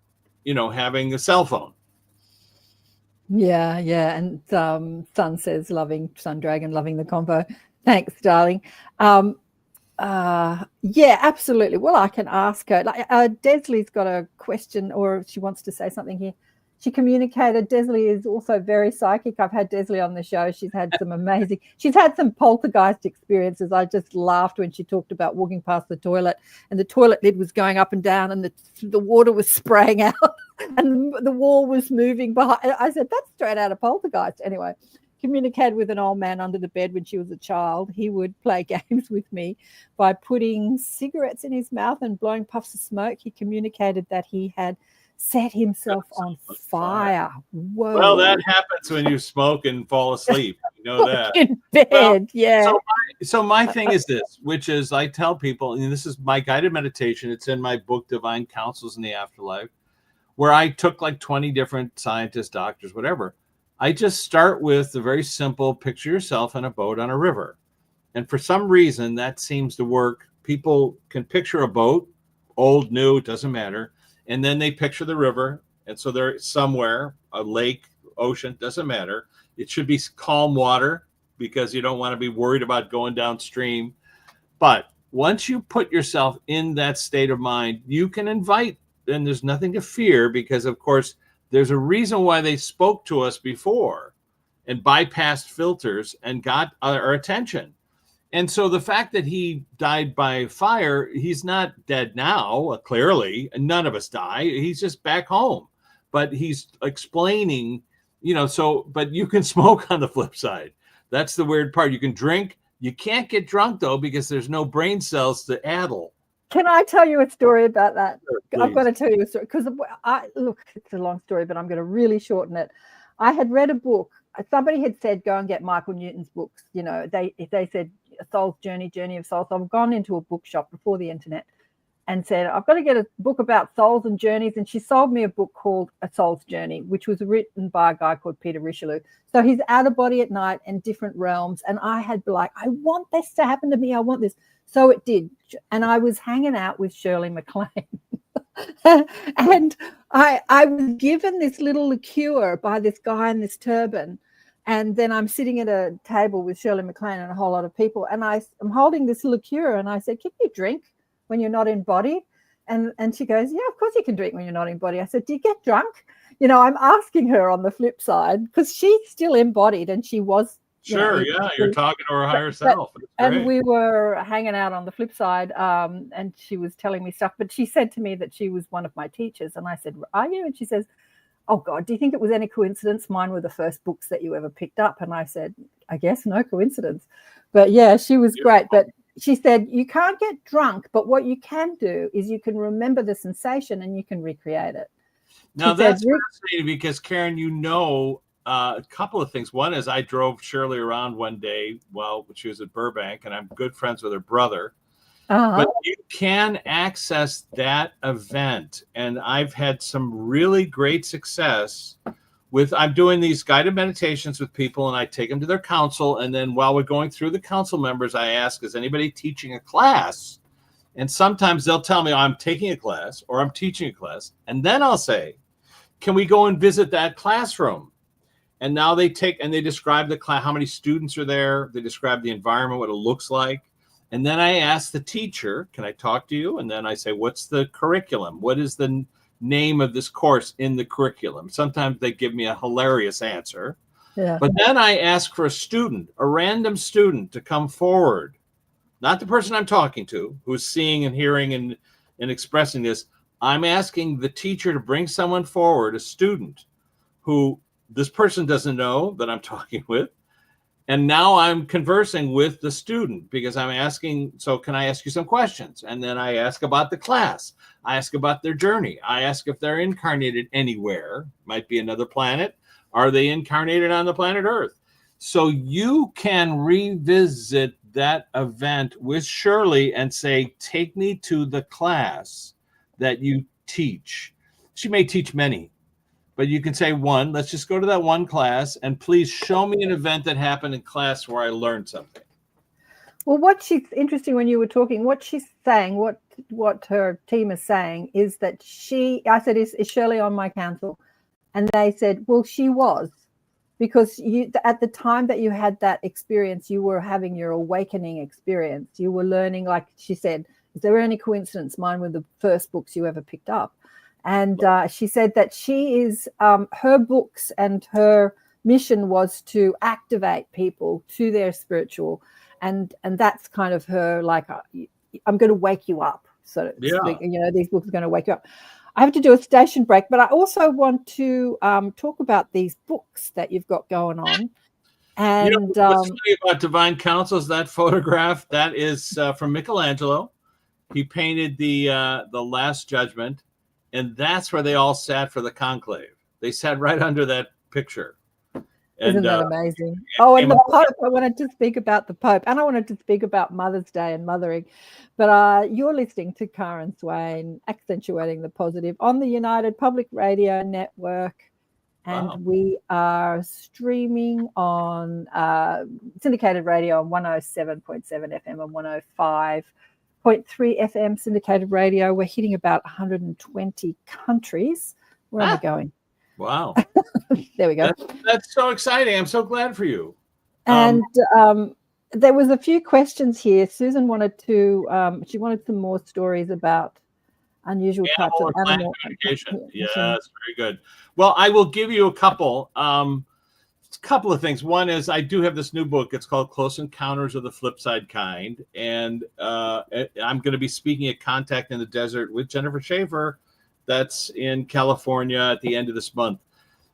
having a cell phone. Yeah. And Sun says, Sun Dragon, loving the convo. Thanks, darling. Yeah, absolutely. Well, I can ask her. Like, Desley's got a question, or she wants to say something here. She communicated. Desley is also very psychic. I've had Desley on the show. She's had some poltergeist experiences. I just laughed when she talked about walking past the toilet and the toilet lid was going up and down and the water was spraying out and the wall was moving behind. I said, that's straight out of poltergeist. Anyway, communicated with an old man under the bed when she was a child. He would play games with me by putting cigarettes in his mouth and blowing puffs of smoke. He communicated that he had set himself on fire. Whoa. Well, that happens when you smoke and fall asleep. You know that. In bed, yeah. So my thing is this, which is I tell people, and this is my guided meditation. It's in my book, Divine Counsels in the Afterlife, where I took like 20 different scientists, doctors, whatever. I just start with the very simple, picture yourself in a boat on a river. And for some reason, that seems to work. People can picture a boat, old, new, it doesn't matter. And then they picture the river. And so they're somewhere, a lake, ocean, doesn't matter. It should be calm water because you don't want to be worried about going downstream. But once you put yourself in that state of mind, you can invite, and there's nothing to fear because, of course, there's a reason why they spoke to us before and bypassed filters and got our attention. And so the fact that he died by fire, he's not dead now, clearly. None of us die. He's just back home. But he's explaining, but you can smoke on the flip side. That's the weird part. You can drink. You can't get drunk, though, because there's no brain cells to addle. Can I tell you a story about that? Sure, I've got to tell you a story because it's a long story, but I'm going to really shorten it. I had read a book. Somebody had said, go and get Michael Newton's books. They said, Soul's Journey of Souls. So I've gone into a bookshop before the internet and said, I've got to get a book about souls and journeys. And she sold me a book called A Soul's Journey, which was written by a guy called Peter Richelieu. So he's out of body at night in different realms. And I had been like, I want this to happen to me. I want this. So it did. And I was hanging out with Shirley MacLaine. And I was given this little liqueur by this guy in this turban. And then I'm sitting at a table with Shirley MacLaine and a whole lot of people. And I'm holding this liqueur. And I said, can you drink when you're not embodied? And she goes, yeah, of course you can drink when you're not in body. I said, do you get drunk? You know, I'm asking her on the flip side, because she's still embodied, and she was. Sure, you're talking to her higher self. And we were hanging out on the flip side, and she was telling me stuff. But she said to me that she was one of my teachers, and I said, "Are you?" And she says, "Oh God, do you think it was any coincidence? Mine were the first books that you ever picked up." And I said, "I guess no coincidence." But yeah, she was great. But she said, "You can't get drunk, but what you can do is you can remember the sensation and you can recreate it." Now that's fascinating, because Karen, a couple of things. One is I drove Shirley around one day while she was at Burbank, and I'm good friends with her brother. But you can access that event, and I've had some really great success with. I'm doing these guided meditations with people, and I take them to their council, and then while we're going through the council members, I ask, is anybody teaching a class? And sometimes they'll tell me, I'm taking a class or I'm teaching a class, and then I'll say, can we go and visit that classroom? And now they describe the class, how many students are there. They describe the environment, what it looks like. And then I ask the teacher, can I talk to you? And then I say, what's the curriculum? What is the name of this course in the curriculum? Sometimes they give me a hilarious answer. Yeah. But then I ask for a random student to come forward. Not the person I'm talking to, who's seeing and hearing and expressing this. I'm asking the teacher to bring someone forward, a student who this person doesn't know that I'm talking with. And now I'm conversing with the student, because I'm asking, so can I ask you some questions? And then I ask about the class. I ask about their journey. I ask if they're incarnated anywhere, might be another planet. Are they incarnated on the planet Earth? So you can revisit that event with Shirley and say, take me to the class that you teach. She may teach many, but you can say one. Let's just go to that one class, and please show me an event that happened in class where I learned something. Well, what she's interesting when you were talking, what she's saying, what her team is saying is that I said, is Shirley on my council? And they said, well, she was, because at the time that you had that experience, you were having your awakening experience. You were learning, like she said, is there any coincidence? Mine were the first books you ever picked up. And she said that she is, her books and her mission was to activate people to their spiritual. And that's kind of her, like, I'm going to wake you up. So, these books are going to wake you up. I have to do a station break, but I also want to talk about these books that you've got going on. And what's funny about Divine Counsels, that photograph, that is from Michelangelo. He painted the Last Judgment, and that's where they all sat for the conclave. They sat right under that picture. Isn't that amazing? Oh, and the Pope. I wanted to speak about the Pope, and I wanted to speak about Mother's Day and mothering. But you're listening to Karen Swain, Accentuating the Positive, on the United Public Radio Network. And we are streaming on syndicated radio on 107.7 FM and 105.3 FM syndicated radio. We're hitting about 120 countries. Where are we going? Wow. There we go. That's so exciting. I'm so glad for you. And there was a few questions here. Susan wanted to, she wanted some more stories about unusual types of animal communication. Yes, very good. Well, I will give you a couple of things. One is I do have this new book. It's called Close Encounters of the Flip Side Kind. And I'm going to be speaking at Contact in the Desert with Jennifer Schaefer. That's in California at the end of this month.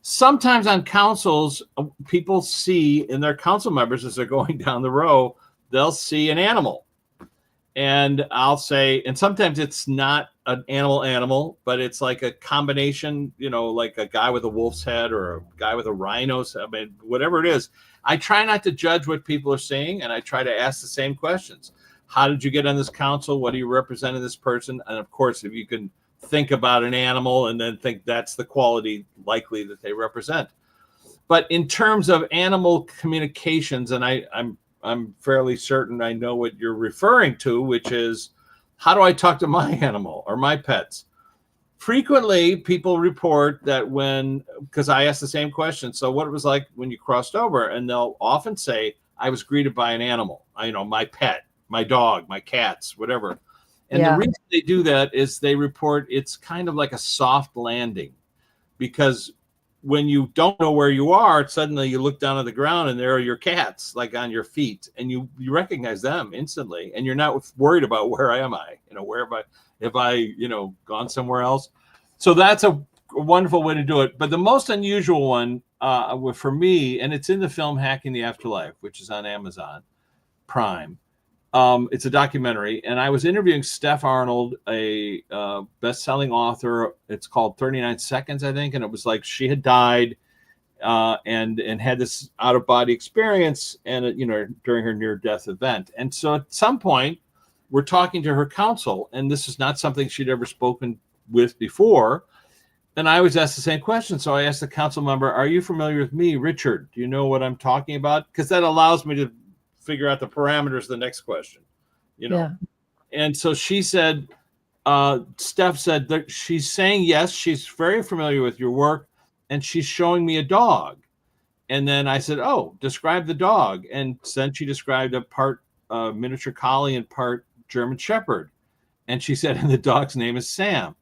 Sometimes on councils, people see in their council members, as they're going down the row, they'll see an animal. And I'll say, and sometimes it's not an animal, but it's like a combination, like a guy with a wolf's head or a guy with a rhino's head. I mean, whatever it is. I try not to judge what people are saying, and I try to ask the same questions. How did you get on this council? What do you represent in this person? And of course, if you can think about an animal and then think that's the quality likely that they represent. But in terms of animal communications, and I'm fairly certain I know what you're referring to, which is, how do I talk to my animal or my pets? Frequently, people report that because I ask the same question, so what it was like when you crossed over, and they'll often say, I was greeted by an animal, my pet, my dog, my cats, whatever. And the reason they do that is they report it's kind of like a soft landing, because when you don't know where you are, suddenly you look down at the ground and there are your cats like on your feet, and you recognize them instantly, and you're not worried about where am I, where have I gone somewhere else. So that's a wonderful way to do it. But the most unusual one for me, and it's in the film Hacking the Afterlife, which is on Amazon Prime. It's a documentary, and I was interviewing Steph Arnold, a best-selling author. It's called 39 Seconds, I think, and it was like she had died and had this out-of-body experience, and during her near-death event. And so at some point, we're talking to her counsel, and this is not something she'd ever spoken with before. And I always ask the same question. So I asked the council member, "Are you familiar with me, Richard? Do you know what I'm talking about?" Because that allows me to figure out the parameters of the next question, Yeah. And so she said, Steph said that she's saying yes, she's very familiar with your work, and she's showing me a dog. And then I said, "Oh, describe the dog." And then she described a part miniature collie and part German Shepherd. And she said, and the dog's name is Sam.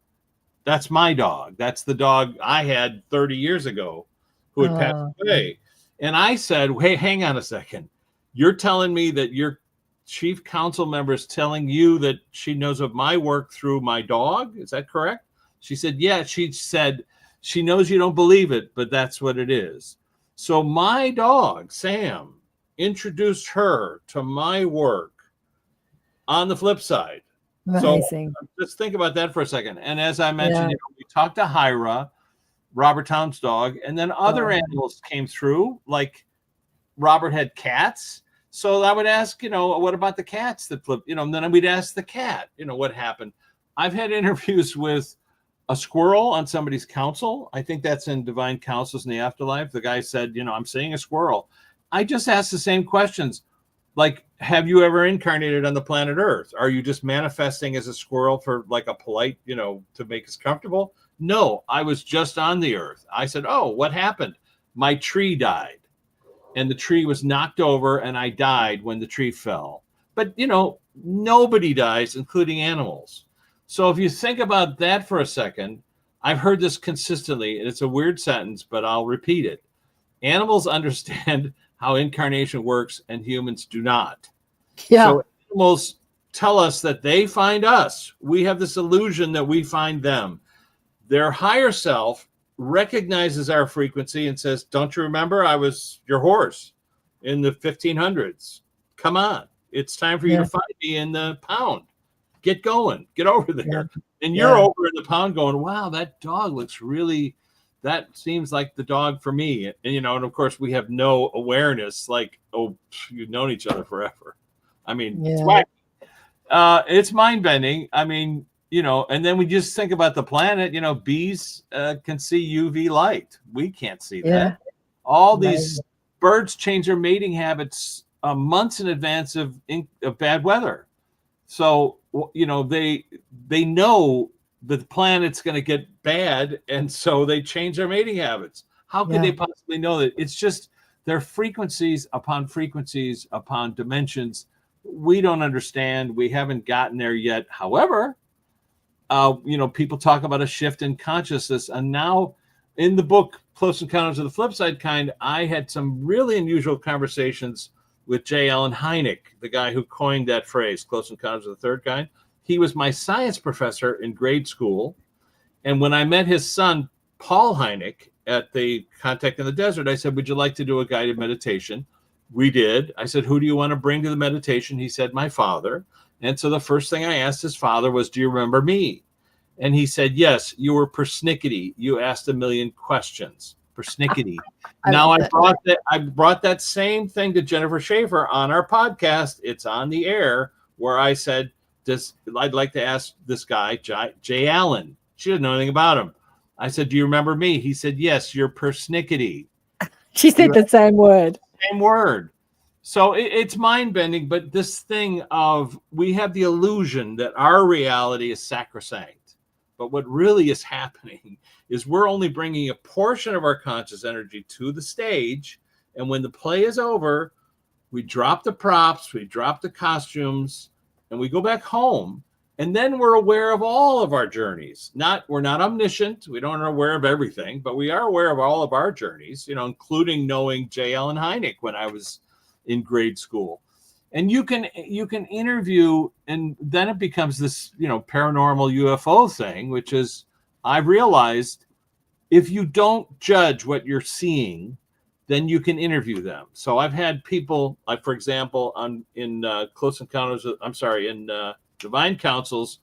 That's my dog. That's the dog I had 30 years ago who had passed away. And I said, "Hey, hang on a second. You're telling me that your chief council member is telling you that she knows of my work through my dog? Is that correct?" She said, "Yeah." She said, "She knows you don't believe it, but that's what it is." So my dog, Sam, introduced her to my work on the flip side. Amazing. So just think about that for a second. And as I mentioned, we talked to Hyra, Robert Town's dog, and then other animals came through, like Robert had cats. So I would ask, what about the cats that flip, and then we'd ask the cat, what happened. I've had interviews with a squirrel on somebody's council. I think that's in Divine Councils in the Afterlife. The guy said, "I'm seeing a squirrel." I just asked the same questions. Like, have you ever incarnated on the planet Earth? Are you just manifesting as a squirrel for like a polite, to make us comfortable? No, I was just on the Earth. I said, "Oh, what happened?" "My tree died. And the tree was knocked over, and I died when the tree fell." But, nobody dies, including animals. So if you think about that for a second, I've heard this consistently, and it's a weird sentence, but I'll repeat it. Animals understand how incarnation works, and humans do not. Yeah. So animals tell us that they find us. We have this illusion that we find them. Their higher self recognizes our frequency and says, "Don't you remember I was your horse in the 1500s? Come on. It's time for you to find me in the pound. Get going. Get over there." Yeah. And you're over in the pound going, "Wow, that dog looks really, that seems like the dog for me." And, and of course we have no awareness, like, oh, you've known each other forever. I mean, it's wacky. It's mind bending. I mean, and then we just think about the planet, bees can see UV light. We can't see that. All these birds change their mating habits months in advance of bad weather. So, they know the planet's going to get bad, and so they change their mating habits. How could they possibly know that? It's just their frequencies upon dimensions. We don't understand. We haven't gotten there yet. However, people talk about a shift in consciousness. And now in the book, Close Encounters of the Flip Side Kind, I had some really unusual conversations with J. Allen Hynek, the guy who coined that phrase, Close Encounters of the Third Kind. He was my science professor in grade school. And when I met his son, Paul Hynek, at the Contact in the Desert, I said, "Would you like to do a guided meditation?" We did. I said, "Who do you want to bring to the meditation?" He said, "My father." And so the first thing I asked his father was, "Do you remember me?" And he said, "Yes, you were persnickety. You asked a million questions." Persnickety. Now I brought that same thing to Jennifer Schaefer on our podcast. It's on the air, where I said, I'd like to ask this guy, Jay Allen. She didn't know anything about him. I said, "Do you remember me?" He said, "Yes, you're persnickety." She said the same word. Same word. So it's mind-bending, but this thing of, we have the illusion that our reality is sacrosanct. But what really is happening is we're only bringing a portion of our conscious energy to the stage. And when the play is over, we drop the props, we drop the costumes, and we go back home. And then we're aware of all of our journeys. We're not omniscient. We don't are aware of everything, but we are aware of all of our journeys, including knowing J. Allen Hynek when I was in grade school. And you can interview, and then it becomes this, paranormal UFO thing, which is, I've realized if you don't judge what you're seeing, then you can interview them. So I've had people, like, for example, in Close Encounters, in Divine Councils,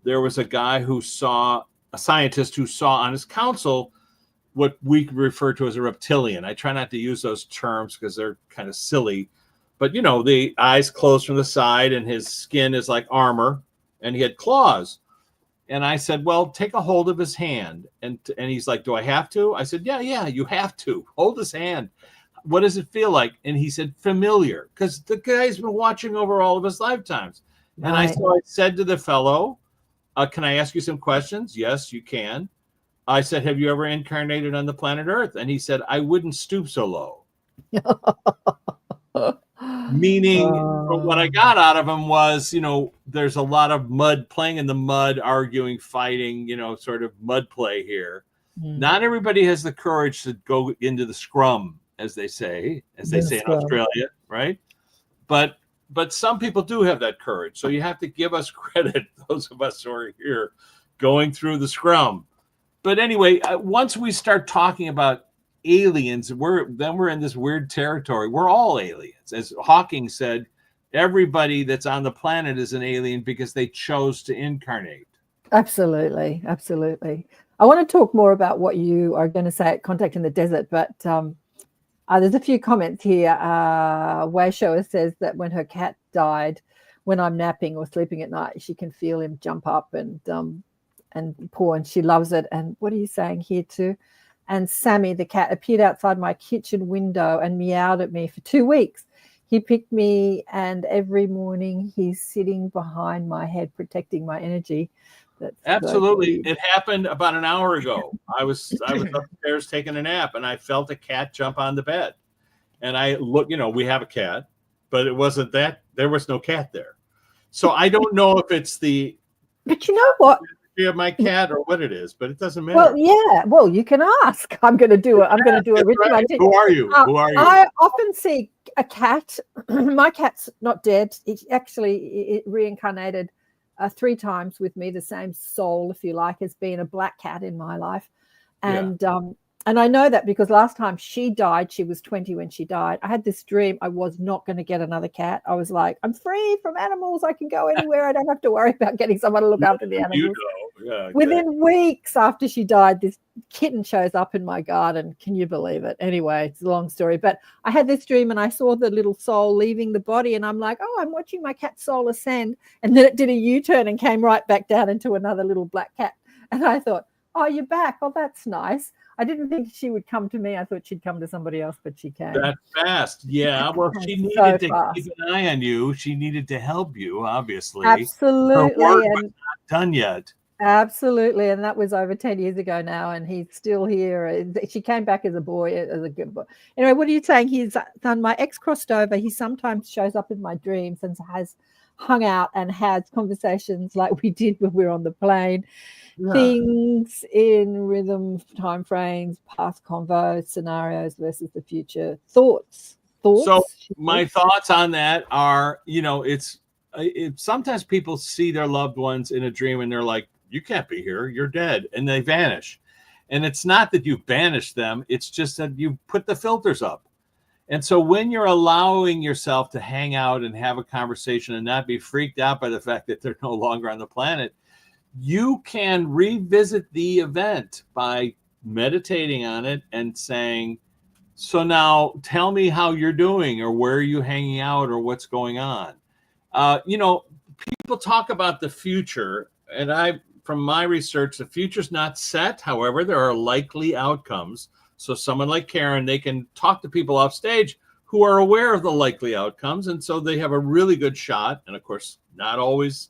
there was a guy a scientist who saw on his council what we refer to as a reptilian. I try not to use those terms because they're kind of silly, but the eyes closed from the side and his skin is like armor and he had claws. And I said, well, take a hold of his hand. And he's like, do I have to? I said, yeah, you have to. Hold his hand. What does it feel like? And he said, familiar, because the guy's been watching over all of his lifetimes. Right. And I said to the fellow, can I ask you some questions? Yes, you can. I said, have you ever incarnated on the planet Earth? And he said, I wouldn't stoop so low. Meaning, what I got out of him was, there's a lot of mud, playing in the mud, arguing, fighting, sort of mud play here. Not everybody has the courage to go into the scrum, as they say in Australia, right? But some people do have that courage. So you have to give us credit, those of us who are here going through the scrum. But anyway, once we start talking about aliens, we're in this weird territory. We're all aliens. As Hawking said, everybody that's on the planet is an alien because they chose to incarnate. Absolutely. I want to talk more about what you are going to say at Contact in the Desert, but there's a few comments here. Wayshower says that when her cat died, when I'm napping or sleeping at night, she can feel him jump up and paw, and she loves it. And what are you saying here too? And Sammy, the cat, appeared outside my kitchen window and meowed at me for 2 weeks. He picked me, and every morning he's sitting behind my head, protecting my energy. That's absolutely. It happened about an hour ago. I was upstairs taking a nap, and I felt a cat jump on the bed. And I look, we have a cat, but it wasn't that. There was no cat there. So I don't know if it's the. But you know what? Of my cat or what it is, but it doesn't matter. Well, yeah. Well, you can ask. I'm going to do it. Right. Who are you? I often see a cat. My cat's not dead. It reincarnated 3 times with me. The same soul, if you like, has been a black cat in my life, and I know that because last time she died, she was 20 when she died. I had this dream I was not going to get another cat. I was like, I'm free from animals. I can go anywhere. I don't have to worry about getting someone to look after the animals. Within weeks after she died, this kitten shows up in my garden. Can you believe it? Anyway, it's a long story. But I had this dream and I saw the little soul leaving the body, and I'm like, oh, I'm watching my cat's soul ascend. And then it did a U-turn and came right back down into another little black cat. And I thought, oh, you're back. Oh, that's nice. I didn't think she would come to me. I thought she'd come to somebody else, but she came. That fast. Yeah. Well, she needed to keep an eye on you. She needed to help you, obviously. Absolutely. Her work was not done yet. Absolutely. And that was over 10 years ago now, and he's still here. She came back as a boy, as a good boy. Anyway, what are you saying? He's done. My ex crossed over. He sometimes shows up in my dreams and has hung out and had conversations like we did when we were on the plane. Yeah. Things in rhythm, time frames, past convo, scenarios versus the future. Thoughts. So my thoughts on that are, it's sometimes people see their loved ones in a dream and they're like, you can't be here, you're dead, and they vanish. And it's not that you banished them, it's just that you put the filters up. And so when you're allowing yourself to hang out and have a conversation and not be freaked out by the fact that they're no longer on the planet, you can revisit the event by meditating on it and saying, so now tell me how you're doing, or where are you hanging out, or what's going on. People talk about the future, and from my research, the future's not set. However, there are likely outcomes. So someone like Karen, they can talk to people off stage who are aware of the likely outcomes. And so they have a really good shot. And of course, not always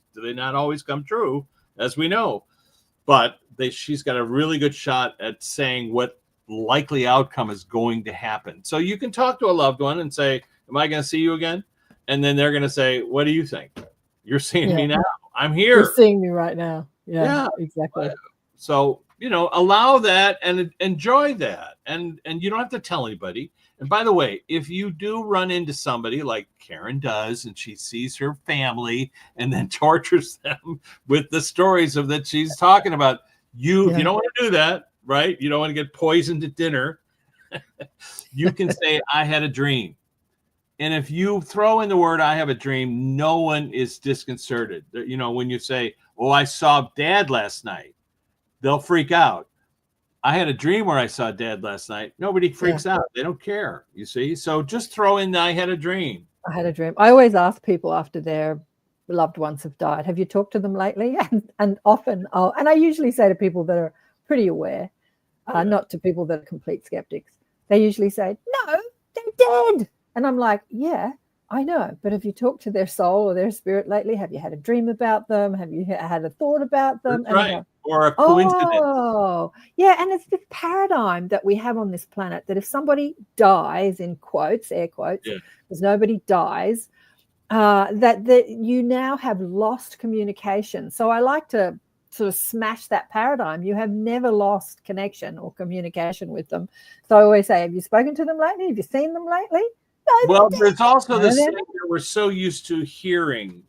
come true, as we know, but she's got a really good shot at saying what likely outcome is going to happen. So you can talk to a loved one and say, am I going to see you again? And then they're going to say, what do you think? You're seeing me now. I'm You're here. seeing me right now. Yeah, Yeah. exactly. So, allow that and enjoy that. And you don't have to tell anybody. And by the way, if you do run into somebody like Karen does, and she sees her family and then tortures them with the stories of that she's talking about, you don't want to do that, right? You don't want to get poisoned at dinner. You can say, I had a dream. And if you throw in the word, I have a dream, no one is disconcerted. When you say, oh, I saw Dad last night, they'll freak out. I had a dream where I saw Dad last night. Nobody freaks out. They don't care, you see? So just throw in, I had a dream. I had a dream. I always ask people after their loved ones have died, have you talked to them lately? And often, and I usually say to people that are pretty aware, not to people that are complete skeptics, they usually say, no, they're dead. And I'm like, yeah, I know. But have you talked to their soul or their spirit lately? Have you had a dream about them? Have you had a thought about them? That's right. Or a coincidence. Oh, yeah. And it's this paradigm that we have on this planet that if somebody dies, in quotes, air quotes, because nobody dies, that you now have lost communication. So I like to sort of smash that paradigm. You have never lost connection or communication with them. So I always say, have you spoken to them lately? Have you seen them lately? No, well, there's also this thing that we're so used to hearing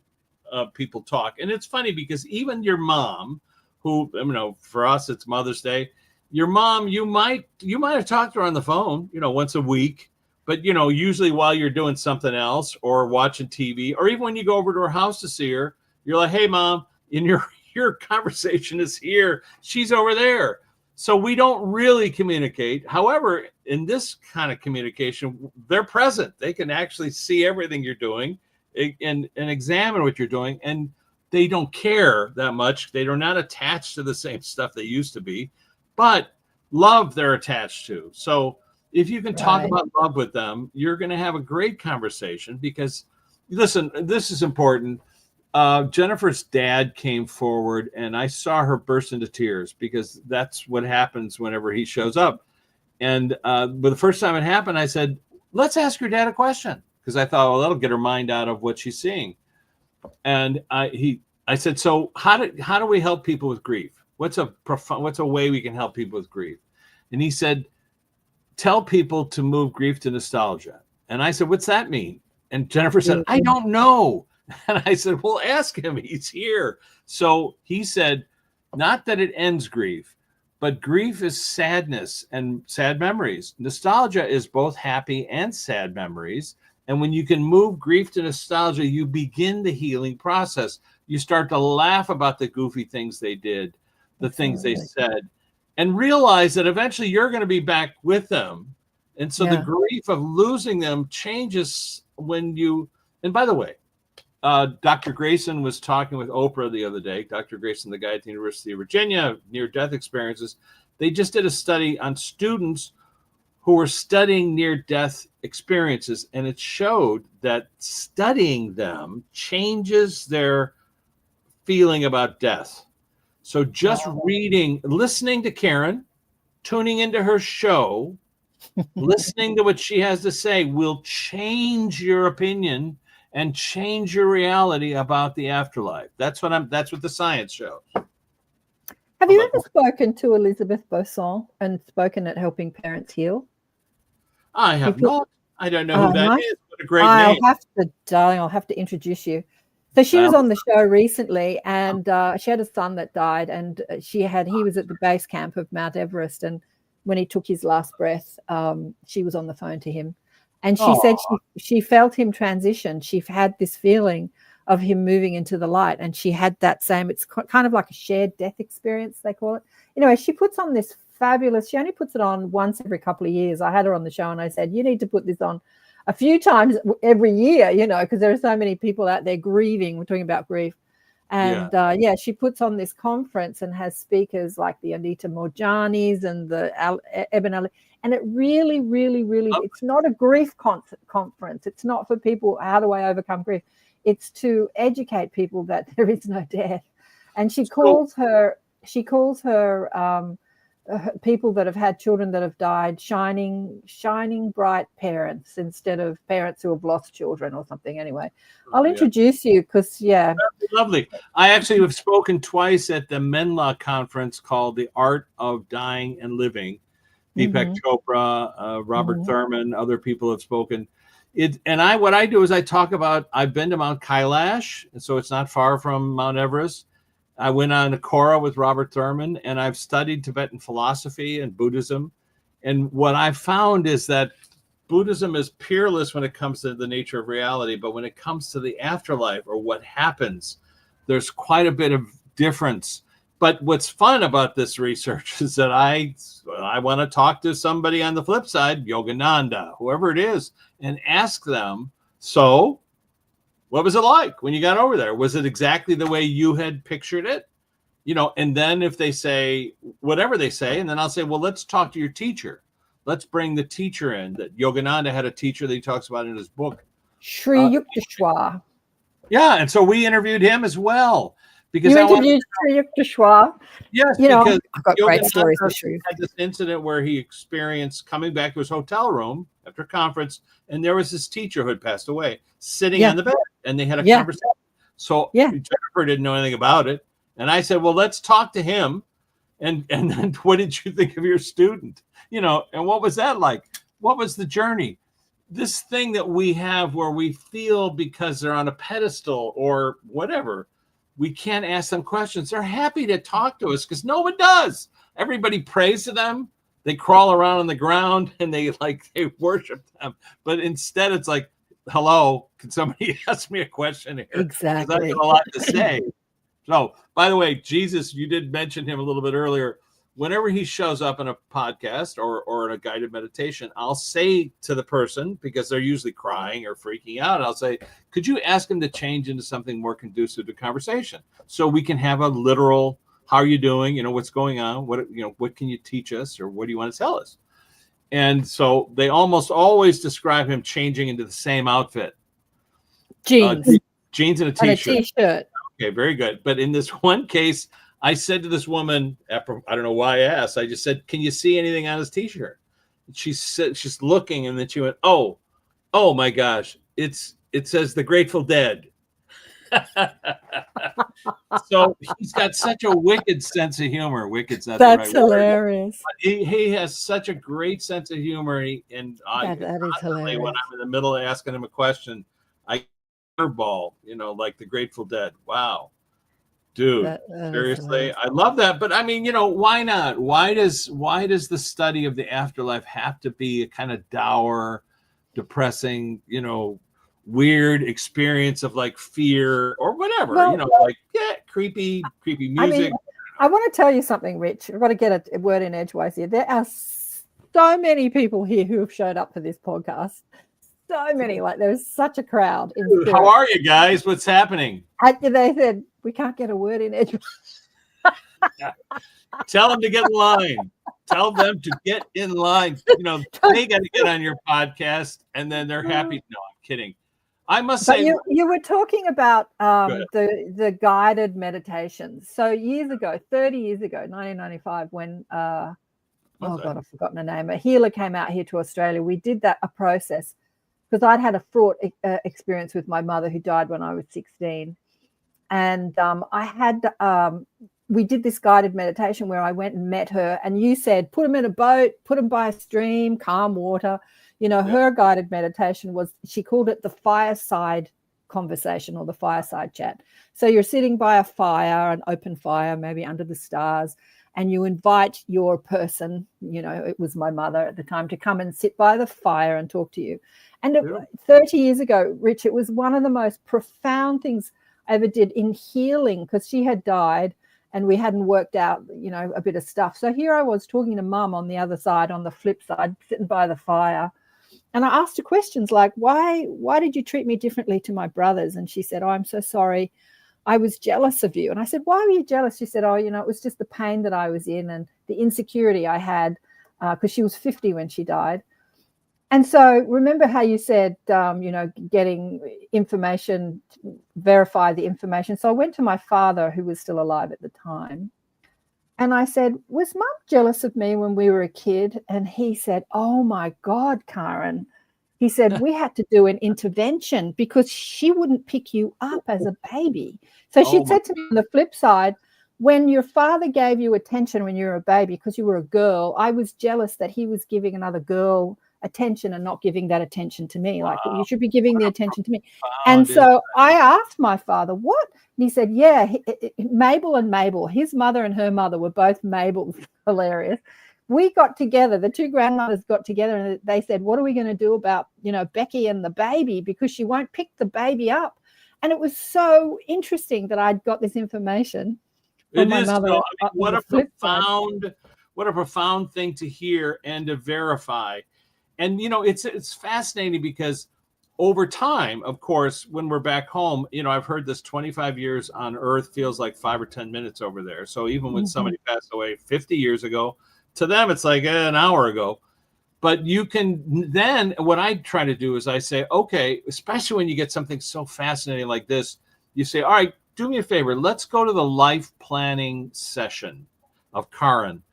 people talk. And it's funny because even your mom, who, for us, it's Mother's Day. Your mom, you might have talked to her on the phone, once a week, but, usually while you're doing something else or watching TV, or even when you go over to her house to see her, you're like, hey, Mom, in your conversation is here. She's over there. So we don't really communicate. However, in this kind of communication, they're present. They can actually see everything you're doing and examine what you're doing. And they don't care that much. They are not attached to the same stuff they used to be, but love they're attached to. So if you can talk about love with them, you're going to have a great conversation because, listen, this is important. Jennifer's dad came forward and I saw her burst into tears because that's what happens whenever he shows up. And but the first time it happened, I said, let's ask your dad a question, because I thought, well, that'll get her mind out of what she's seeing. And I said, so how do we help people with grief? What's a way we can help people with grief? And he said, tell people to move grief to nostalgia. And I said, what's that mean? And Jennifer said, I don't know. And I said, well, ask him. He's here. So he said, not that it ends grief, but grief is sadness and sad memories. Nostalgia is both happy and sad memories. And when you can move grief to nostalgia, you begin the healing process. You start to laugh about the goofy things they did, the things they said, and realize that eventually you're going to be back with them. And so the grief of losing them changes when you, and by the way, Dr. Grayson was talking with Oprah the other day. Dr. Grayson, the guy at the University of Virginia, near-death experiences. They just did a study on students who were studying near-death experiences, and it showed that studying them changes their feeling about death. So just listening to Karen, tuning into her show, listening to what she has to say will change your opinion and change your reality about the afterlife. That's what the science shows. Have you ever spoken to Elizabeth Bosson and spoken at Helping Parents Heal? I have not. I don't know who that is. What a great name. I'll have to introduce you. So she was on the show recently, and she had a son that died, and he was at the base camp of Mount Everest, and when he took his last breath, she was on the phone to him. And she said she felt him transition. She had this feeling of him moving into the light. And she had that same, it's kind of like a shared death experience, they call it. Anyway, she puts on this fabulous, she only puts it on once every couple of years. I had her on the show and I said, you need to put this on a few times every year, because there are so many people out there grieving. We're talking about grief. And she puts on this conference and has speakers like the Anita Morjanis and the Eben Ali. And it really, really, really, it's not a grief conference. It's not for people, how do I overcome grief? It's to educate people that there is no death. And she calls her people that have had children that have died shining bright parents instead of parents who have lost children or something. Anyway, I'll introduce you because, Lovely. I actually have spoken twice at the Menla conference called The Art of Dying and Living. Deepak Chopra, Robert Thurman, other people have spoken. What I do is I talk about, I've been to Mount Kailash, and so it's not far from Mount Everest. I went on a Kora with Robert Thurman, and I've studied Tibetan philosophy and Buddhism. And what I found is that Buddhism is peerless when it comes to the nature of reality, but when it comes to the afterlife or what happens, there's quite a bit of difference. But what's fun about this research is that I want to talk to somebody on the flip side, Yogananda, whoever it is, and ask them, so what was it like when you got over there? Was it exactly the way you had pictured it? And then if they say whatever they say, and then I'll say, well, let's talk to your teacher. Let's bring the teacher in. That Yogananda had a teacher that he talks about in his book. Sri Yukteswar. Yeah, and so we interviewed him as well. Because you interviewed Sri Yukteswar. Yes, because I've got great stories for Sri. Had this incident where he experienced coming back to his hotel room after a conference, and there was his teacher who had passed away sitting on the bed, and they had a conversation. So Jennifer didn't know anything about it, and I said, well, let's talk to him. And then what did you think of your student? And what was that like? What was the journey? This thing that we have where we feel because they're on a pedestal or whatever, we can't ask them questions. They're happy to talk to us because no one does. Everybody prays to them. They crawl around on the ground and they worship them. But instead it's like, hello, can somebody ask me a question here? Exactly. Because I have a lot to say. So, by the way, Jesus, you did mention him a little bit earlier. Whenever he shows up in a podcast or in a guided meditation, I'll say to the person, because they're usually crying or freaking out, I'll say, could you ask him to change into something more conducive to conversation so we can have a literal, how are you doing? What's going on? What can you teach us? Or what do you want to tell us? And so they almost always describe him changing into the same outfit. Jeans and a t-shirt. And a t-shirt. Okay, very good. But in this one case, I said to this woman, I don't know why I asked, I just said, can you see anything on his t-shirt? She said, she's looking, and then she went, oh my gosh, it says the Grateful Dead. So he's got such a wicked sense of humor. Wicked's not That's the right hilarious. word. He has such a great sense of humor. That is hilarious. When I'm in the middle of asking him a question, I curveball, like the Grateful Dead. Wow. Dude, seriously, I love that. But I mean, why not? Why does the study of the afterlife have to be a kind of dour, depressing, weird experience of like fear or whatever? Creepy music. I mean, I want to tell you something, Rich. I've got to get a word in edgewise here. There are so many people here who have showed up for this podcast. So many, there's such a crowd. Dude, how are you guys? What's happening? They said we can't get a word in edgewise. Tell them to get in line. Tell them to get in line. They got to get on your podcast, and then they're happy. No, I'm kidding. I must say, you were talking about the guided meditations. So years ago, 30 years ago, 1995, when I've forgotten the name. A healer came out here to Australia. We did a process because I'd had a fraught experience with my mother who died when I was 16, and we did this guided meditation where I went and met her, and you said, put them in a boat, put them by a stream, calm water. Her guided meditation was, she called it the fireside conversation or the fireside chat. So you're sitting by a fire, an open fire, maybe under the stars, and you invite your person, it was my mother at the time, to come and sit by the fire and talk to you. And 30 years ago, Rich, it was one of the most profound things I ever did in healing, because she had died and we hadn't worked out, a bit of stuff. So here I was talking to Mum on the other side, on the flip side, sitting by the fire. And I asked her questions like, why did you treat me differently to my brothers? And she said, oh, I'm so sorry. I was jealous of you. And I said, why were you jealous? She said, oh, it was just the pain that I was in and the insecurity I had, because she was 50 when she died. And so remember how you said, getting information, verify the information. So I went to my father, who was still alive at the time, and I said, was Mum jealous of me when we were a kid? And he said, oh, my God, Karen, He said, we had to do an intervention because she wouldn't pick you up as a baby. So she'd said to me on the flip side, when your father gave you attention when you were a baby because you were a girl, I was jealous that he was giving another girl attention and not giving that attention to me. Like, you should be giving the attention to me. And so I asked my father, what? And he said, yeah, Mabel, his mother and her mother were both Mabel. Hilarious. We got together, the two grandmothers got together, and they said, what are we going to do about, Becky and the baby, because she won't pick the baby up. And it was so interesting that I'd got this information from my mother. What a profound thing to hear and to verify. And, it's fascinating because over time, of course, when we're back home, I've heard this 25 years on Earth feels like 5 or 10 minutes over there. So even when somebody passed away 50 years ago, to them, it's like an hour ago. But you can then, what I try to do is I say, okay, especially when you get something so fascinating like this, you say, all right, do me a favor. Let's go to the life planning session of Karen.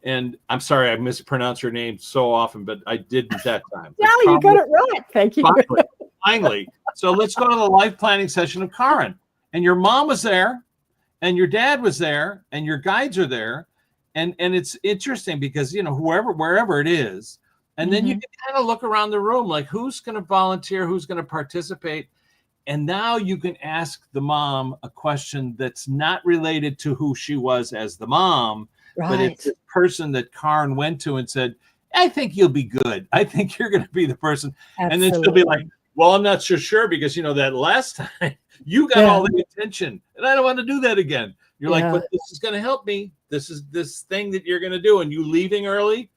And I'm sorry, I mispronounce her name so often, but I didn't that time. Yeah, you got it right. Thank you. Finally. So let's go to the life planning session of Karen. And your mom was there, and your dad was there, and your guides are there. And it's interesting because, wherever it is, and then you can kind of look around the room, like who's going to volunteer, who's going to participate. And now you can ask the mom a question that's not related to who she was as the mom, but it's the person that Karen went to and said, I think you'll be good. I think you're going to be the person. Absolutely. And then she'll be like, well, I'm not so sure because, that last time you got all the attention and I don't want to do that again. You're like, but this is going to help me. This is this thing that you're going to do. And you leaving early,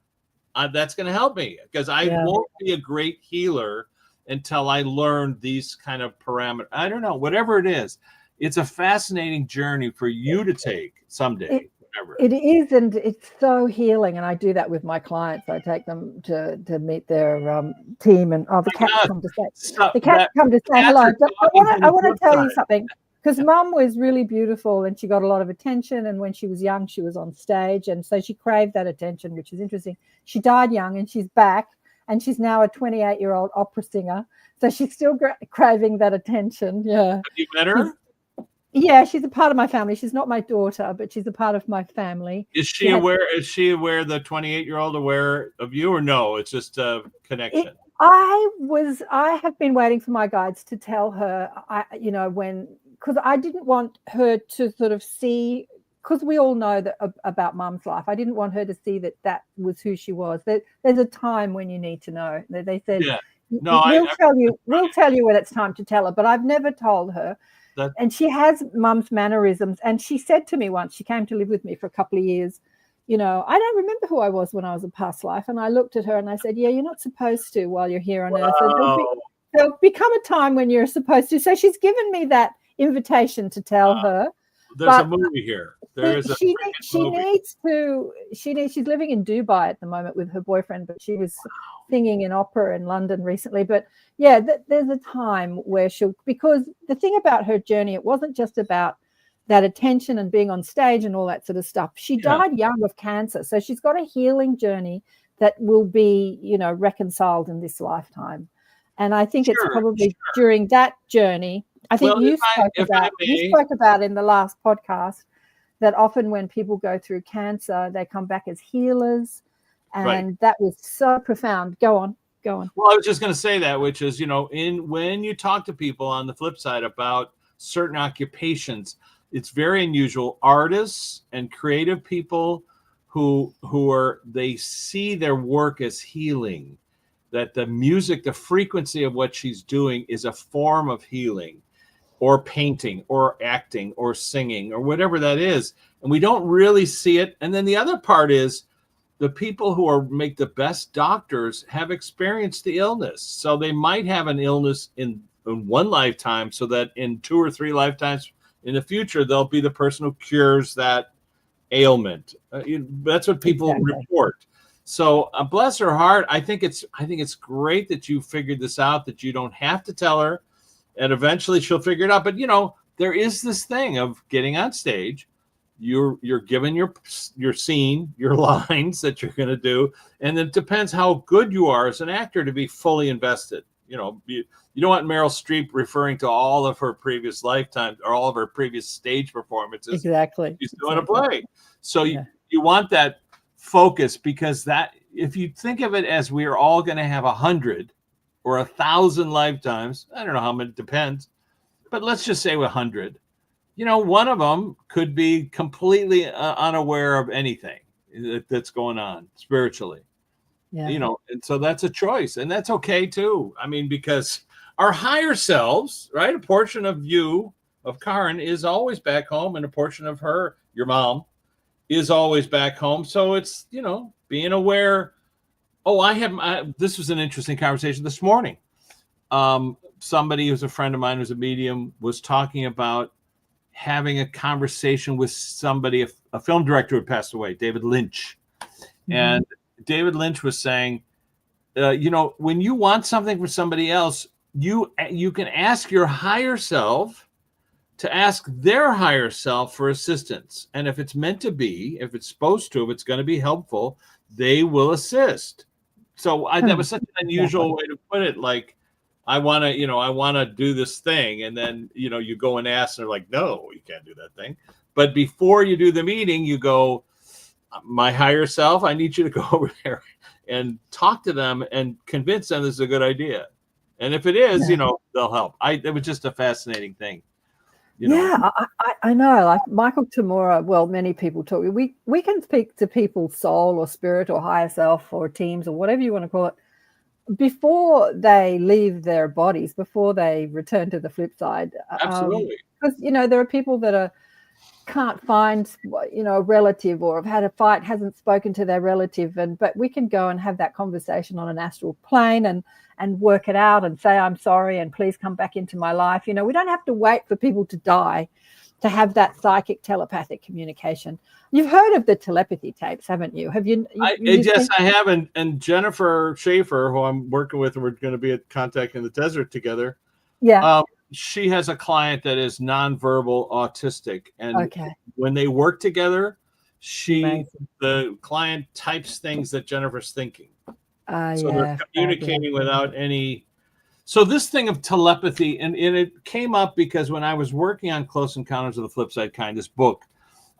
that's going to help me because I won't be a great healer until I learn these kind of parameters. I don't know, whatever it is. It's a fascinating journey for you to take someday. It is, and it's so healing. And I do that with my clients. I take them to meet their team, and the cats come to say hello. But I want to tell you something, because Mum was really beautiful and she got a lot of attention. And when she was young, she was on stage, and so she craved that attention, which is interesting. She died young, and she's back, and she's now a 28-year-old opera singer. So she's still craving that attention. Yeah. Have you met her? Yeah, she's a part of my family. She's not my daughter, but she's a part of my family. Is she aware? Is she aware? The 28-year-old aware of you, or no? It's just a connection. I have been waiting for my guides to tell her. Because I didn't want her to sort of see. Because we all know that about Mum's life. I didn't want her to see that was who she was. There's a time when you need to know. They said, we'll tell you when it's time to tell her. But I've never told her. And she has Mum's mannerisms. And she said to me once, she came to live with me for a couple of years, I don't remember who I was when I was a past life. And I looked at her and I said, yeah, you're not supposed to while you're here on Earth. There'll become a time when you're supposed to. So she's given me that invitation to tell her. There's a movie here. She's living in Dubai at the moment with her boyfriend, but she was singing in opera in London recently. But yeah, there's a time where because the thing about her journey, it wasn't just about that attention and being on stage and all that sort of stuff. She died young of cancer. So she's got a healing journey that will be, reconciled in this lifetime. And I think it's probably during that journey, I think you spoke about in the last podcast that often when people go through cancer, they come back as healers. And that was so profound. Go on. Well, I was just going to say that, which is, when you talk to people on the flip side about certain occupations, it's very unusual. Artists and creative people who they see their work as healing, that the music, the frequency of what she's doing is a form of healing, or painting or acting or singing or whatever that is. And we don't really see it. And then the other part is the people who make the best doctors have experienced the illness. So they might have an illness in one lifetime, so that in 2 or 3 lifetimes in the future, they'll be the person who cures that ailment. That's what people report. So bless her heart. I think it's great that you figured this out, that you don't have to tell her, and eventually she'll figure it out. But, there is this thing of getting on stage, you're given your scene, your lines that you're going to do, and it depends how good you are as an actor to be fully invested. You know, you don't want Meryl Streep referring to all of her previous lifetimes or all of her previous stage performances. Exactly. She's doing a play. So you want that focus, because that, if you think of it as we are all going to have 100 or 1,000 lifetimes, I don't know how many, it depends, but let's just say 100. You know, one of them could be completely unaware of anything that's going on spiritually. Yeah. You know, and so that's a choice, and that's okay too. I mean, because our higher selves, right? A portion of you, of Karen, is always back home, and a portion of her, your mom, is always back home. So it's, you know, being aware. Oh, this was an interesting conversation this morning. Somebody who's a friend of mine who's a medium was talking about having a conversation with somebody, a film director who passed away, David Lynch. Mm-hmm. And David Lynch was saying, you know, when you want something from somebody else, you can ask your higher self to ask their higher self for assistance. And if it's meant to be, if it's supposed to, if it's going to be helpful, they will assist. So that was such an unusual way to put it. Like, I want to do this thing. And then, you know, you go and ask, and they're like, no, you can't do that thing. But before you do the meeting, you go, my higher self, I need you to go over there and talk to them and convince them this is a good idea. And if it is, you know, they'll help. It was just a fascinating thing. You know? Yeah, I know. Like Michael Tamura, well, many people talk. We can speak to people's soul or spirit or higher self or teams or whatever you want to call it before they leave their bodies, before they return to the flip side. Absolutely. Because, you know, there are people that can't find, you know, a relative, or have had a fight, hasn't spoken to their relative, but we can go and have that conversation on an astral plane and work it out and say, I'm sorry, and please come back into my life. You know, we don't have to wait for people to die to have that psychic telepathic communication. You've heard of the telepathy tapes, haven't you? Have you? Yes, I have. And Jennifer Schaefer, who I'm working with, and we're going to be at Contact in the Desert together. Yeah. She has a client that is nonverbal autistic, and when they work together, the client types things that Jennifer's thinking. So they're communicating without any. So this thing of telepathy, and it came up because when I was working on Close Encounters of the Flip Side Kind, this book,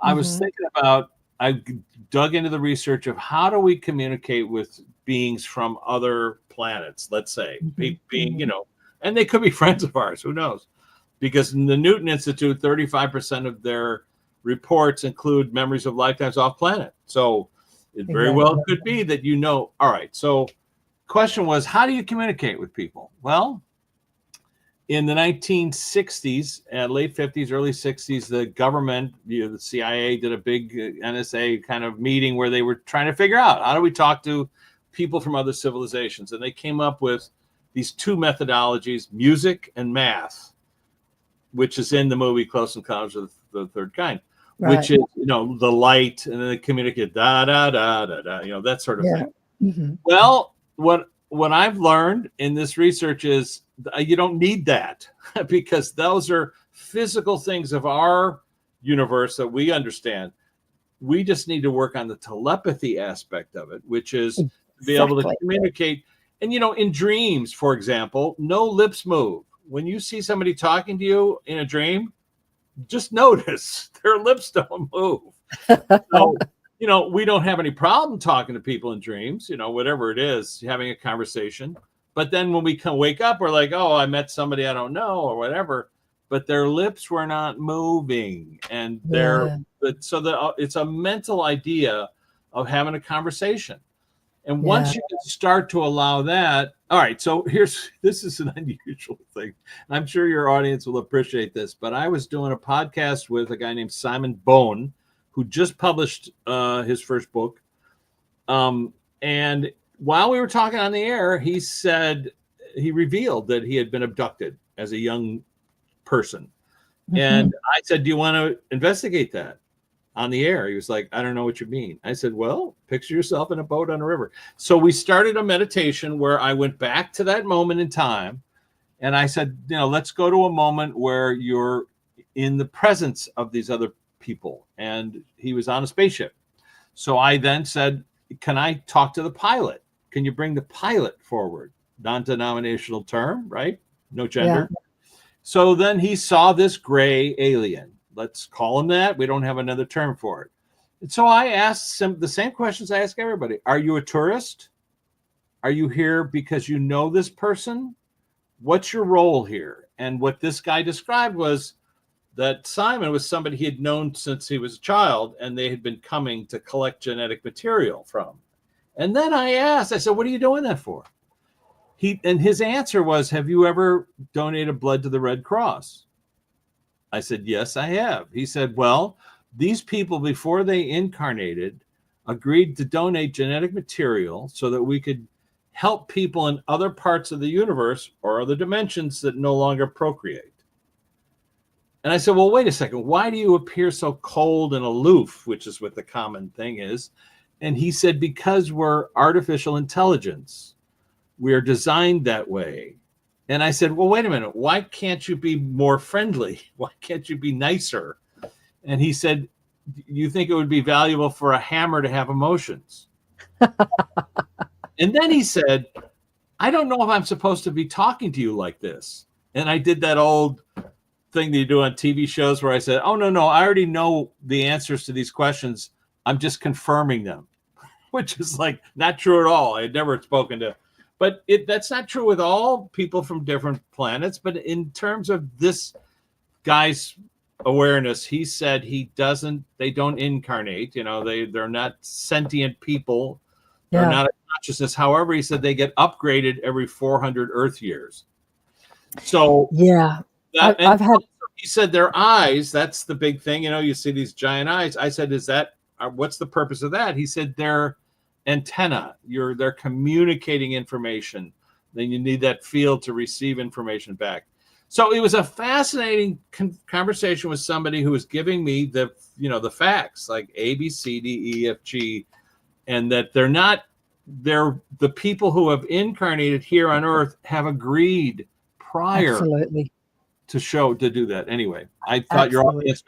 I was thinking about, I dug into the research of how do we communicate with beings from other planets, let's say, being, you know, and they could be friends of ours, who knows? Because in the Newton Institute, 35% of their reports include memories of lifetimes off planet. So it very well could be that, you know, all right. So question was, how do you communicate with people? Well, in the 1960s, late 50s, early 60s, the government, the CIA did a big NSA kind of meeting where they were trying to figure out, how do we talk to people from other civilizations? And they came up with these two methodologies, music and math, which is in the movie Close Encounters of the Third Kind, which is, you know, the light, and then they communicate da da da da da, you know, that sort of thing. Well, what I've learned in this research is you don't need that, because those are physical things of our universe that we understand. We just need to work on the telepathy aspect of it, which is to be able to communicate. And, you know, in dreams, for example, no lips move. When you see somebody talking to you in a dream, just notice their lips don't move. So, you know, we don't have any problem talking to people in dreams, you know, whatever it is, having a conversation. But then when we wake up, we're like, oh, I met somebody I don't know or whatever, but their lips were not moving. And it's a mental idea of having a conversation. And once you can start to allow that, all right, so this is an unusual thing. I'm sure your audience will appreciate this, but I was doing a podcast with a guy named Simon Bone, who just published his first book. And while we were talking on the air, he revealed that he had been abducted as a young person. And I said, do you want to investigate that on the air? He was like, I don't know what you mean. I said, well, picture yourself in a boat on a river. So we started a meditation where I went back to that moment in time. And I said, you know, let's go to a moment where you're in the presence of these other people, and he was on a spaceship. So I then said, can I talk to the pilot? Can you bring the pilot forward? Non-denominational term, right? No gender. Yeah. So then he saw this gray alien. Let's call him that. We don't have another term for it. And so I asked him the same questions I ask everybody. Are you a tourist? Are you here because you know this person? What's your role here? And what this guy described was that Simon was somebody he had known since he was a child, and they had been coming to collect genetic material from. And then I asked, I said, what are you doing that for? And his answer was, have you ever donated blood to the Red Cross? I said, yes, I have. He said, well, these people, before they incarnated, agreed to donate genetic material so that we could help people in other parts of the universe or other dimensions that no longer procreate. And I said, well, wait a second. Why do you appear so cold and aloof, which is what the common thing is? And he said, because we're artificial intelligence. We are designed that way. And I said, well, wait a minute. Why can't you be more friendly? Why can't you be nicer? And he said, you think it would be valuable for a hammer to have emotions? And then he said, I don't know if I'm supposed to be talking to you like this. And I did that old thing that you do on TV shows where I said, oh, no, I already know the answers to these questions. I'm just confirming them, which is like not true at all. I had never spoken to, but that's not true with all people from different planets. But in terms of this guy's awareness, he said they don't incarnate, they're not sentient people. They're not a consciousness. However, he said they get upgraded every 400 Earth years. So yeah, I've had. He said their eyes. That's the big thing. You see these giant eyes. I said, what's the purpose of that? He said their antenna. They're communicating information. Then you need that field to receive information back. So it was a fascinating conversation with somebody who was giving me the facts like A, B, C, D, E, F, G. And that they're the people who have incarnated here on Earth have agreed prior to do that. Anyway, I thought your audience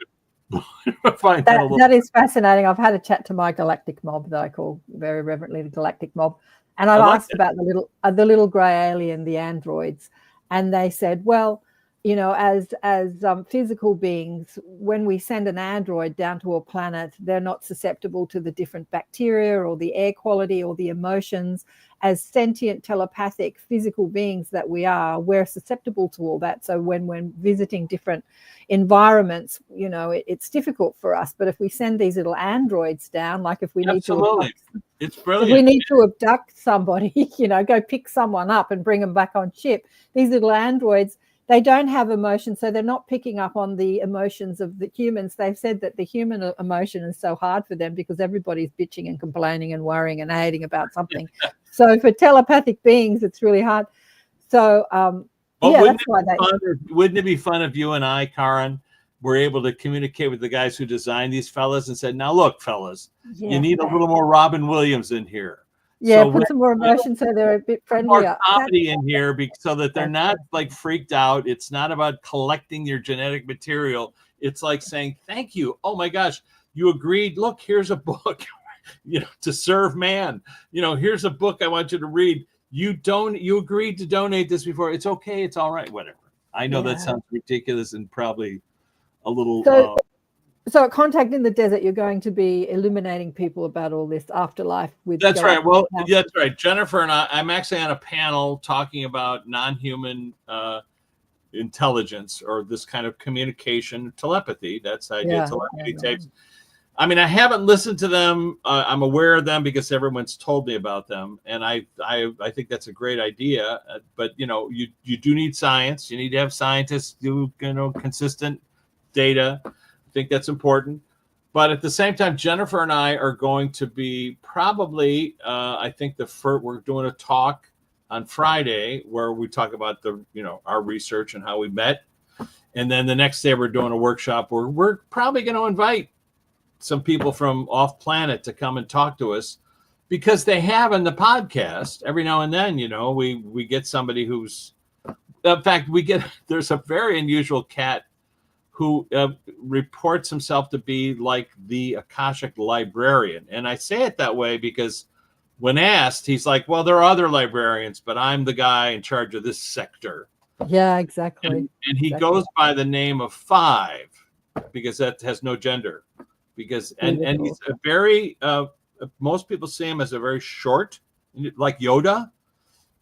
would find that is fascinating. I've had a chat to my galactic mob that I call very reverently the galactic mob, and I've asked about the little gray alien, the androids, and they said, well, as physical beings, when we send an android down to a planet, they're not susceptible to the different bacteria or the air quality or the emotions. As sentient, telepathic, physical beings that we are, we're susceptible to all that. So when we're visiting different environments, it's difficult for us. But if we send these little androids down, like if we need to, it's brilliant. If we need to abduct somebody, go pick someone up and bring them back on ship, these little androids, they don't have emotions, so they're not picking up on the emotions of the humans. They've said that the human emotion is so hard for them because everybody's bitching and complaining and worrying and hating about something. So for telepathic beings, it's really hard. So, that's why wouldn't it be fun if you and I, Karen, were able to communicate with the guys who designed these fellas and said, now look, fellas, you need a little more Robin Williams in here. Yeah, put some more emotion so they're a bit friendlier. More comedy in here so that they're not like freaked out. It's not about collecting your genetic material. It's like saying, thank you. Oh my gosh, you agreed. Look, here's a book, to serve man. Here's a book I want you to read. You agreed to donate this before. It's okay. It's all right. Whatever. I know that sounds ridiculous and probably a little. So at Contact in the Desert, you're going to be illuminating people about all this afterlife with. That's right. Well, that's right. Jennifer and I'm actually on a panel talking about non-human intelligence or this kind of communication, telepathy. That's the idea. Telepathy tapes. I mean, I haven't listened to them. I'm aware of them because everyone's told me about them, and I think that's a great idea. But you do need science. You need to have scientists do consistent data. I think that's important. But at the same time, Jennifer and I are going to be probably, I think we're doing a talk on Friday where we talk about our research and how we met. And then the next day we're doing a workshop where we're probably going to invite some people from off planet to come and talk to us because they have in the podcast every now and then, we get somebody who's, in fact, there's a very unusual cat who reports himself to be like the Akashic librarian. And I say it that way because when asked, he's like, well, there are other librarians, but I'm the guy in charge of this sector. Yeah, exactly. And he goes by the name of Five because that has no gender. Because and he's a very most people see him as a very short, like Yoda.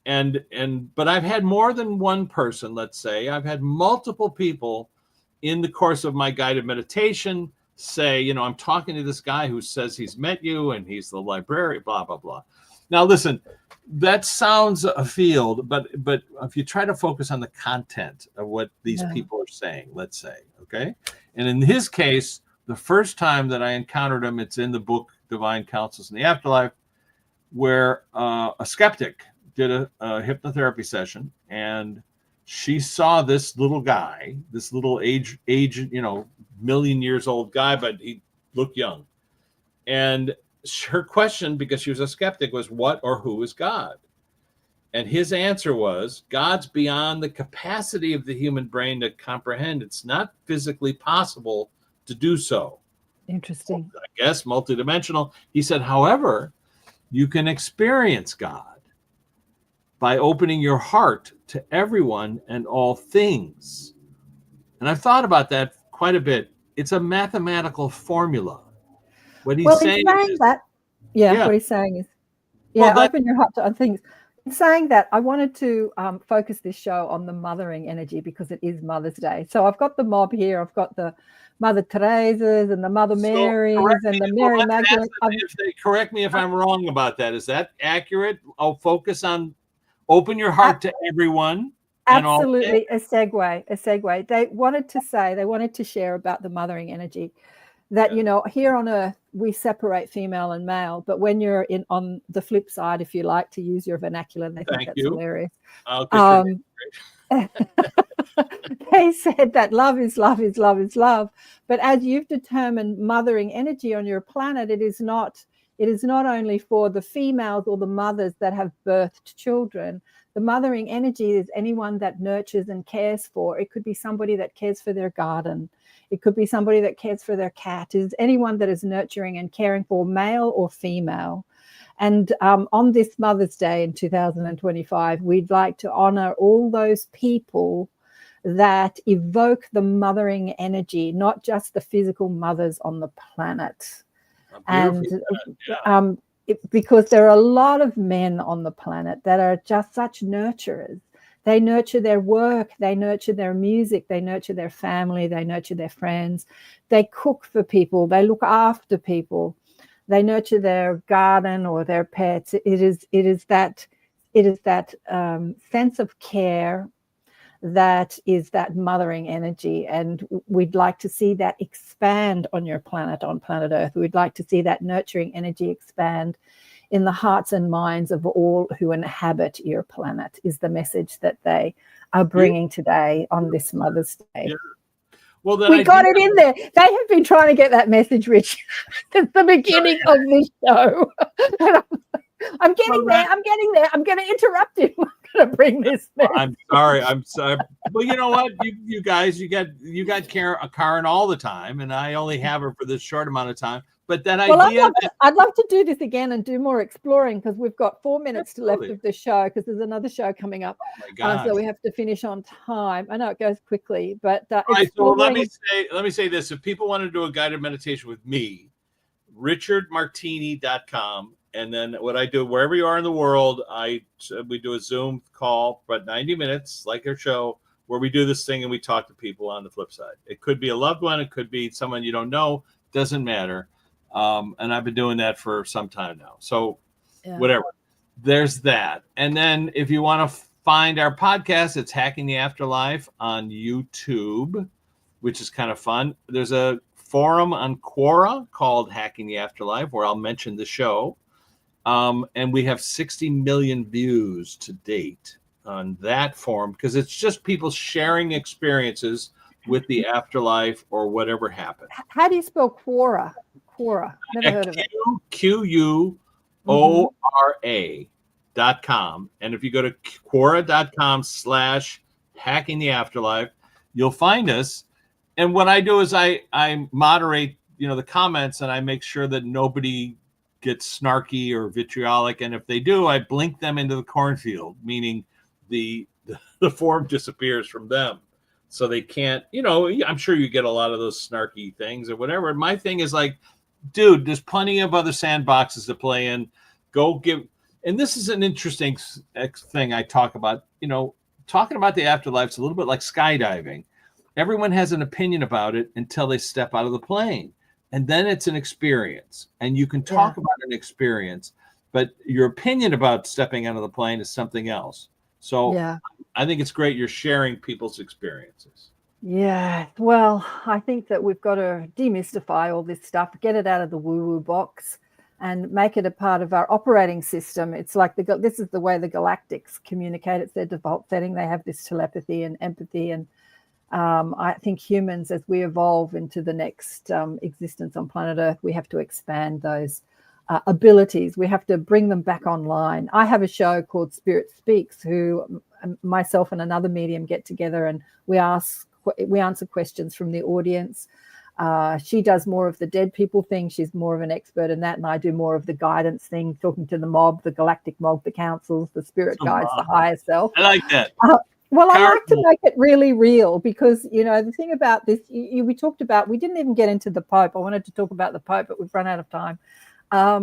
But I've had more than one person, let's say, I've had multiple people in the course of my guided meditation say, you know, I'm talking to this guy who says he's met you and he's the librarian, blah, blah, blah. Now, listen, that sounds afield, but if you try to focus on the content of what these people are saying, let's say, okay? And in his case, the first time that I encountered him, it's in the book Divine Counsels in the Afterlife, where a skeptic did a hypnotherapy session, and she saw this little guy, this little age, you know, million years old guy, but he looked young. And her question, because she was a skeptic, was what or who is God? And his answer was, God's beyond the capacity of the human brain to comprehend. It's not physically possible to do so. Interesting. I guess multidimensional. He said, however, you can experience God by opening your heart to everyone and all things. And I've thought about that quite a bit. It's a mathematical formula. What he's saying is that, what he's saying is, open your heart to other things. In saying that, I wanted to focus this show on the mothering energy because it is Mother's Day. So I've got the mob here. I've got the Mother Teresa's and the Mother Marys and the Mary Magdalene. Correct me if I'm wrong about that. Is that accurate? I'll focus on open your heart to everyone. Absolutely, a segue. They wanted to share about the mothering energy. That, you know, here on Earth, we separate female and male. But when you're on the flip side, if you like to use your vernacular, they think that's hilarious. They said that love is love is love is love. But as you've determined mothering energy on your planet, it is not only for the females or the mothers that have birthed children. The mothering energy is anyone that nurtures and cares for. It could be somebody that cares for their garden. It could be somebody that cares for their cat. It is anyone that is nurturing and caring for, male or female. And on this Mother's Day in 2025, we'd like to honor all those people that evoke the mothering energy, not just the physical mothers on the planet. And because there are a lot of men on the planet that are just such nurturers. They nurture their work, they nurture their music, they nurture their family, they nurture their friends. They cook for people, they look after people, they nurture their garden or their pets. It is that sense of care that is that mothering energy, and we'd like to see that expand on your planet, on planet Earth. We'd like to see that nurturing energy expand in the hearts and minds of all who inhabit your planet, is the message that they are bringing today on this Mother's Day. Yeah. Well, we got it in there. They have been trying to get that message, Rich, since the beginning of this show. I'm getting there. I'm going to interrupt him. I'm going to bring this message. I'm sorry. Well, you know what? You guys, you got Karen all the time, and I only have her for this short amount of time. But that idea. I'd love to do this again and do more exploring, because we've got 4 minutes left of the show, because there's another show coming up. Oh my God. So we have to finish on time. I know it goes quickly, but right, so let me say this. If people want to do a guided meditation with me, richardmartini.com. And then what I do, wherever you are in the world, we do a Zoom call for about 90 minutes, like our show, where we do this thing and we talk to people on the flip side. It could be a loved one. It could be someone you don't know. Doesn't matter. And I've been doing that for some time now. So whatever. There's that. And then if you want to find our podcast, it's Hacking the Afterlife on YouTube, which is kind of fun. There's a forum on Quora called Hacking the Afterlife, where I'll mention the show. And we have 60 million views to date on that forum, because it's just people sharing experiences with the afterlife or whatever happened. How do you spell Quora? Quora. Never heard of it. QUORA.com. And if you go to Quora.com/Hacking the Afterlife, you'll find us. And what I do is I moderate, the comments, and I make sure that nobody gets snarky or vitriolic. And if they do, I blink them into the cornfield, meaning the form disappears from them. So they can't, I'm sure you get a lot of those snarky things or whatever. And my thing is like, dude, there's plenty of other sandboxes to play in. Go give, and this is an interesting thing I talk about, talking about the afterlife is a little bit like skydiving. Everyone has an opinion about it until they step out of the plane. And then it's an experience. And you can talk about an experience, but your opinion about stepping out of the plane is something else. So I think it's great you're sharing people's experiences. Yeah, well, I think that we've got to demystify all this stuff, get it out of the woo-woo box and make it a part of our operating system. It's like this is the way the galactics communicate. It's their default setting. They have this telepathy and empathy. And I think humans, as we evolve into the next existence on planet Earth, we have to expand those abilities. We have to bring them back online. I have a show called Spirit Speaks, who myself and another medium get together and we answer questions from the audience. She does more of the dead people thing. She's more of an expert in that. And I do more of the guidance thing, talking to the mob, the galactic mob, the councils, the spirit guides, the higher self. I like that. Well, I like to make it really real because, the thing about this, we talked about, we didn't even get into the Pope. I wanted to talk about the Pope, but we've run out of time. I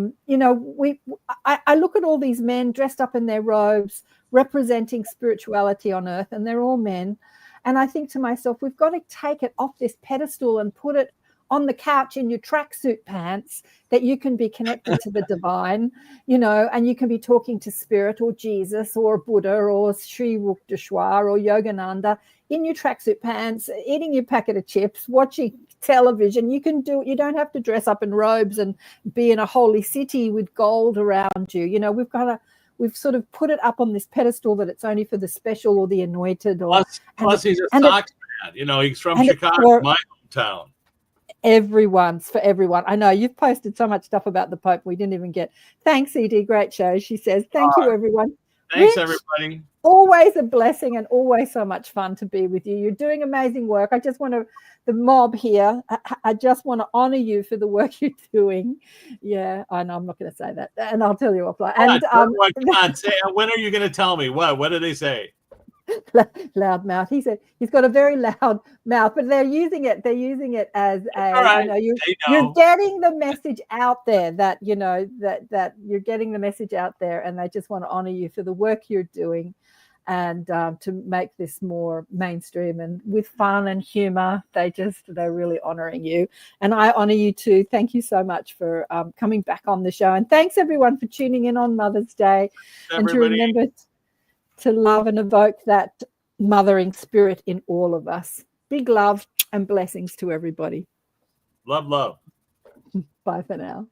look at all these men dressed up in their robes, representing spirituality on earth, and they're all men. And I think to myself, we've got to take it off this pedestal and put it on the couch in your tracksuit pants, that you can be connected to the divine, and you can be talking to spirit or Jesus or Buddha or Sri Rukteshwar or Yogananda in your tracksuit pants, eating your packet of chips, watching television. You can do it. You don't have to dress up in robes and be in a holy city with gold around you. We've sort of put it up on this pedestal that it's only for the special or the anointed. Plus he's a Sox fan. He's from Chicago, my hometown. For everyone. I know you've posted so much stuff about the Pope. We didn't even get. Thanks, Edie. Great show. She says, thank you, everyone. Thanks, Rich, everybody. Always a blessing and always so much fun to be with you. You're doing amazing work. I just want to, the mob here, I just want to honor you for the work you're doing. Yeah, I know I'm not going to say that. And I'll tell you offline. And come on, say, when are you going to tell me? What did they say? Loud mouth. He said he's got a very loud mouth, but they're using it as a you're getting the message out there that that you're getting the message out there, and they just want to honor you for the work you're doing and to make this more mainstream and with fun and humor. They're really honoring you, and I honor you too. Thank you so much for coming back on the show, and thanks everyone for tuning in on Mother's Day. And to remember to love and evoke that mothering spirit in all of us. Big love and blessings to everybody. Love. Bye for now.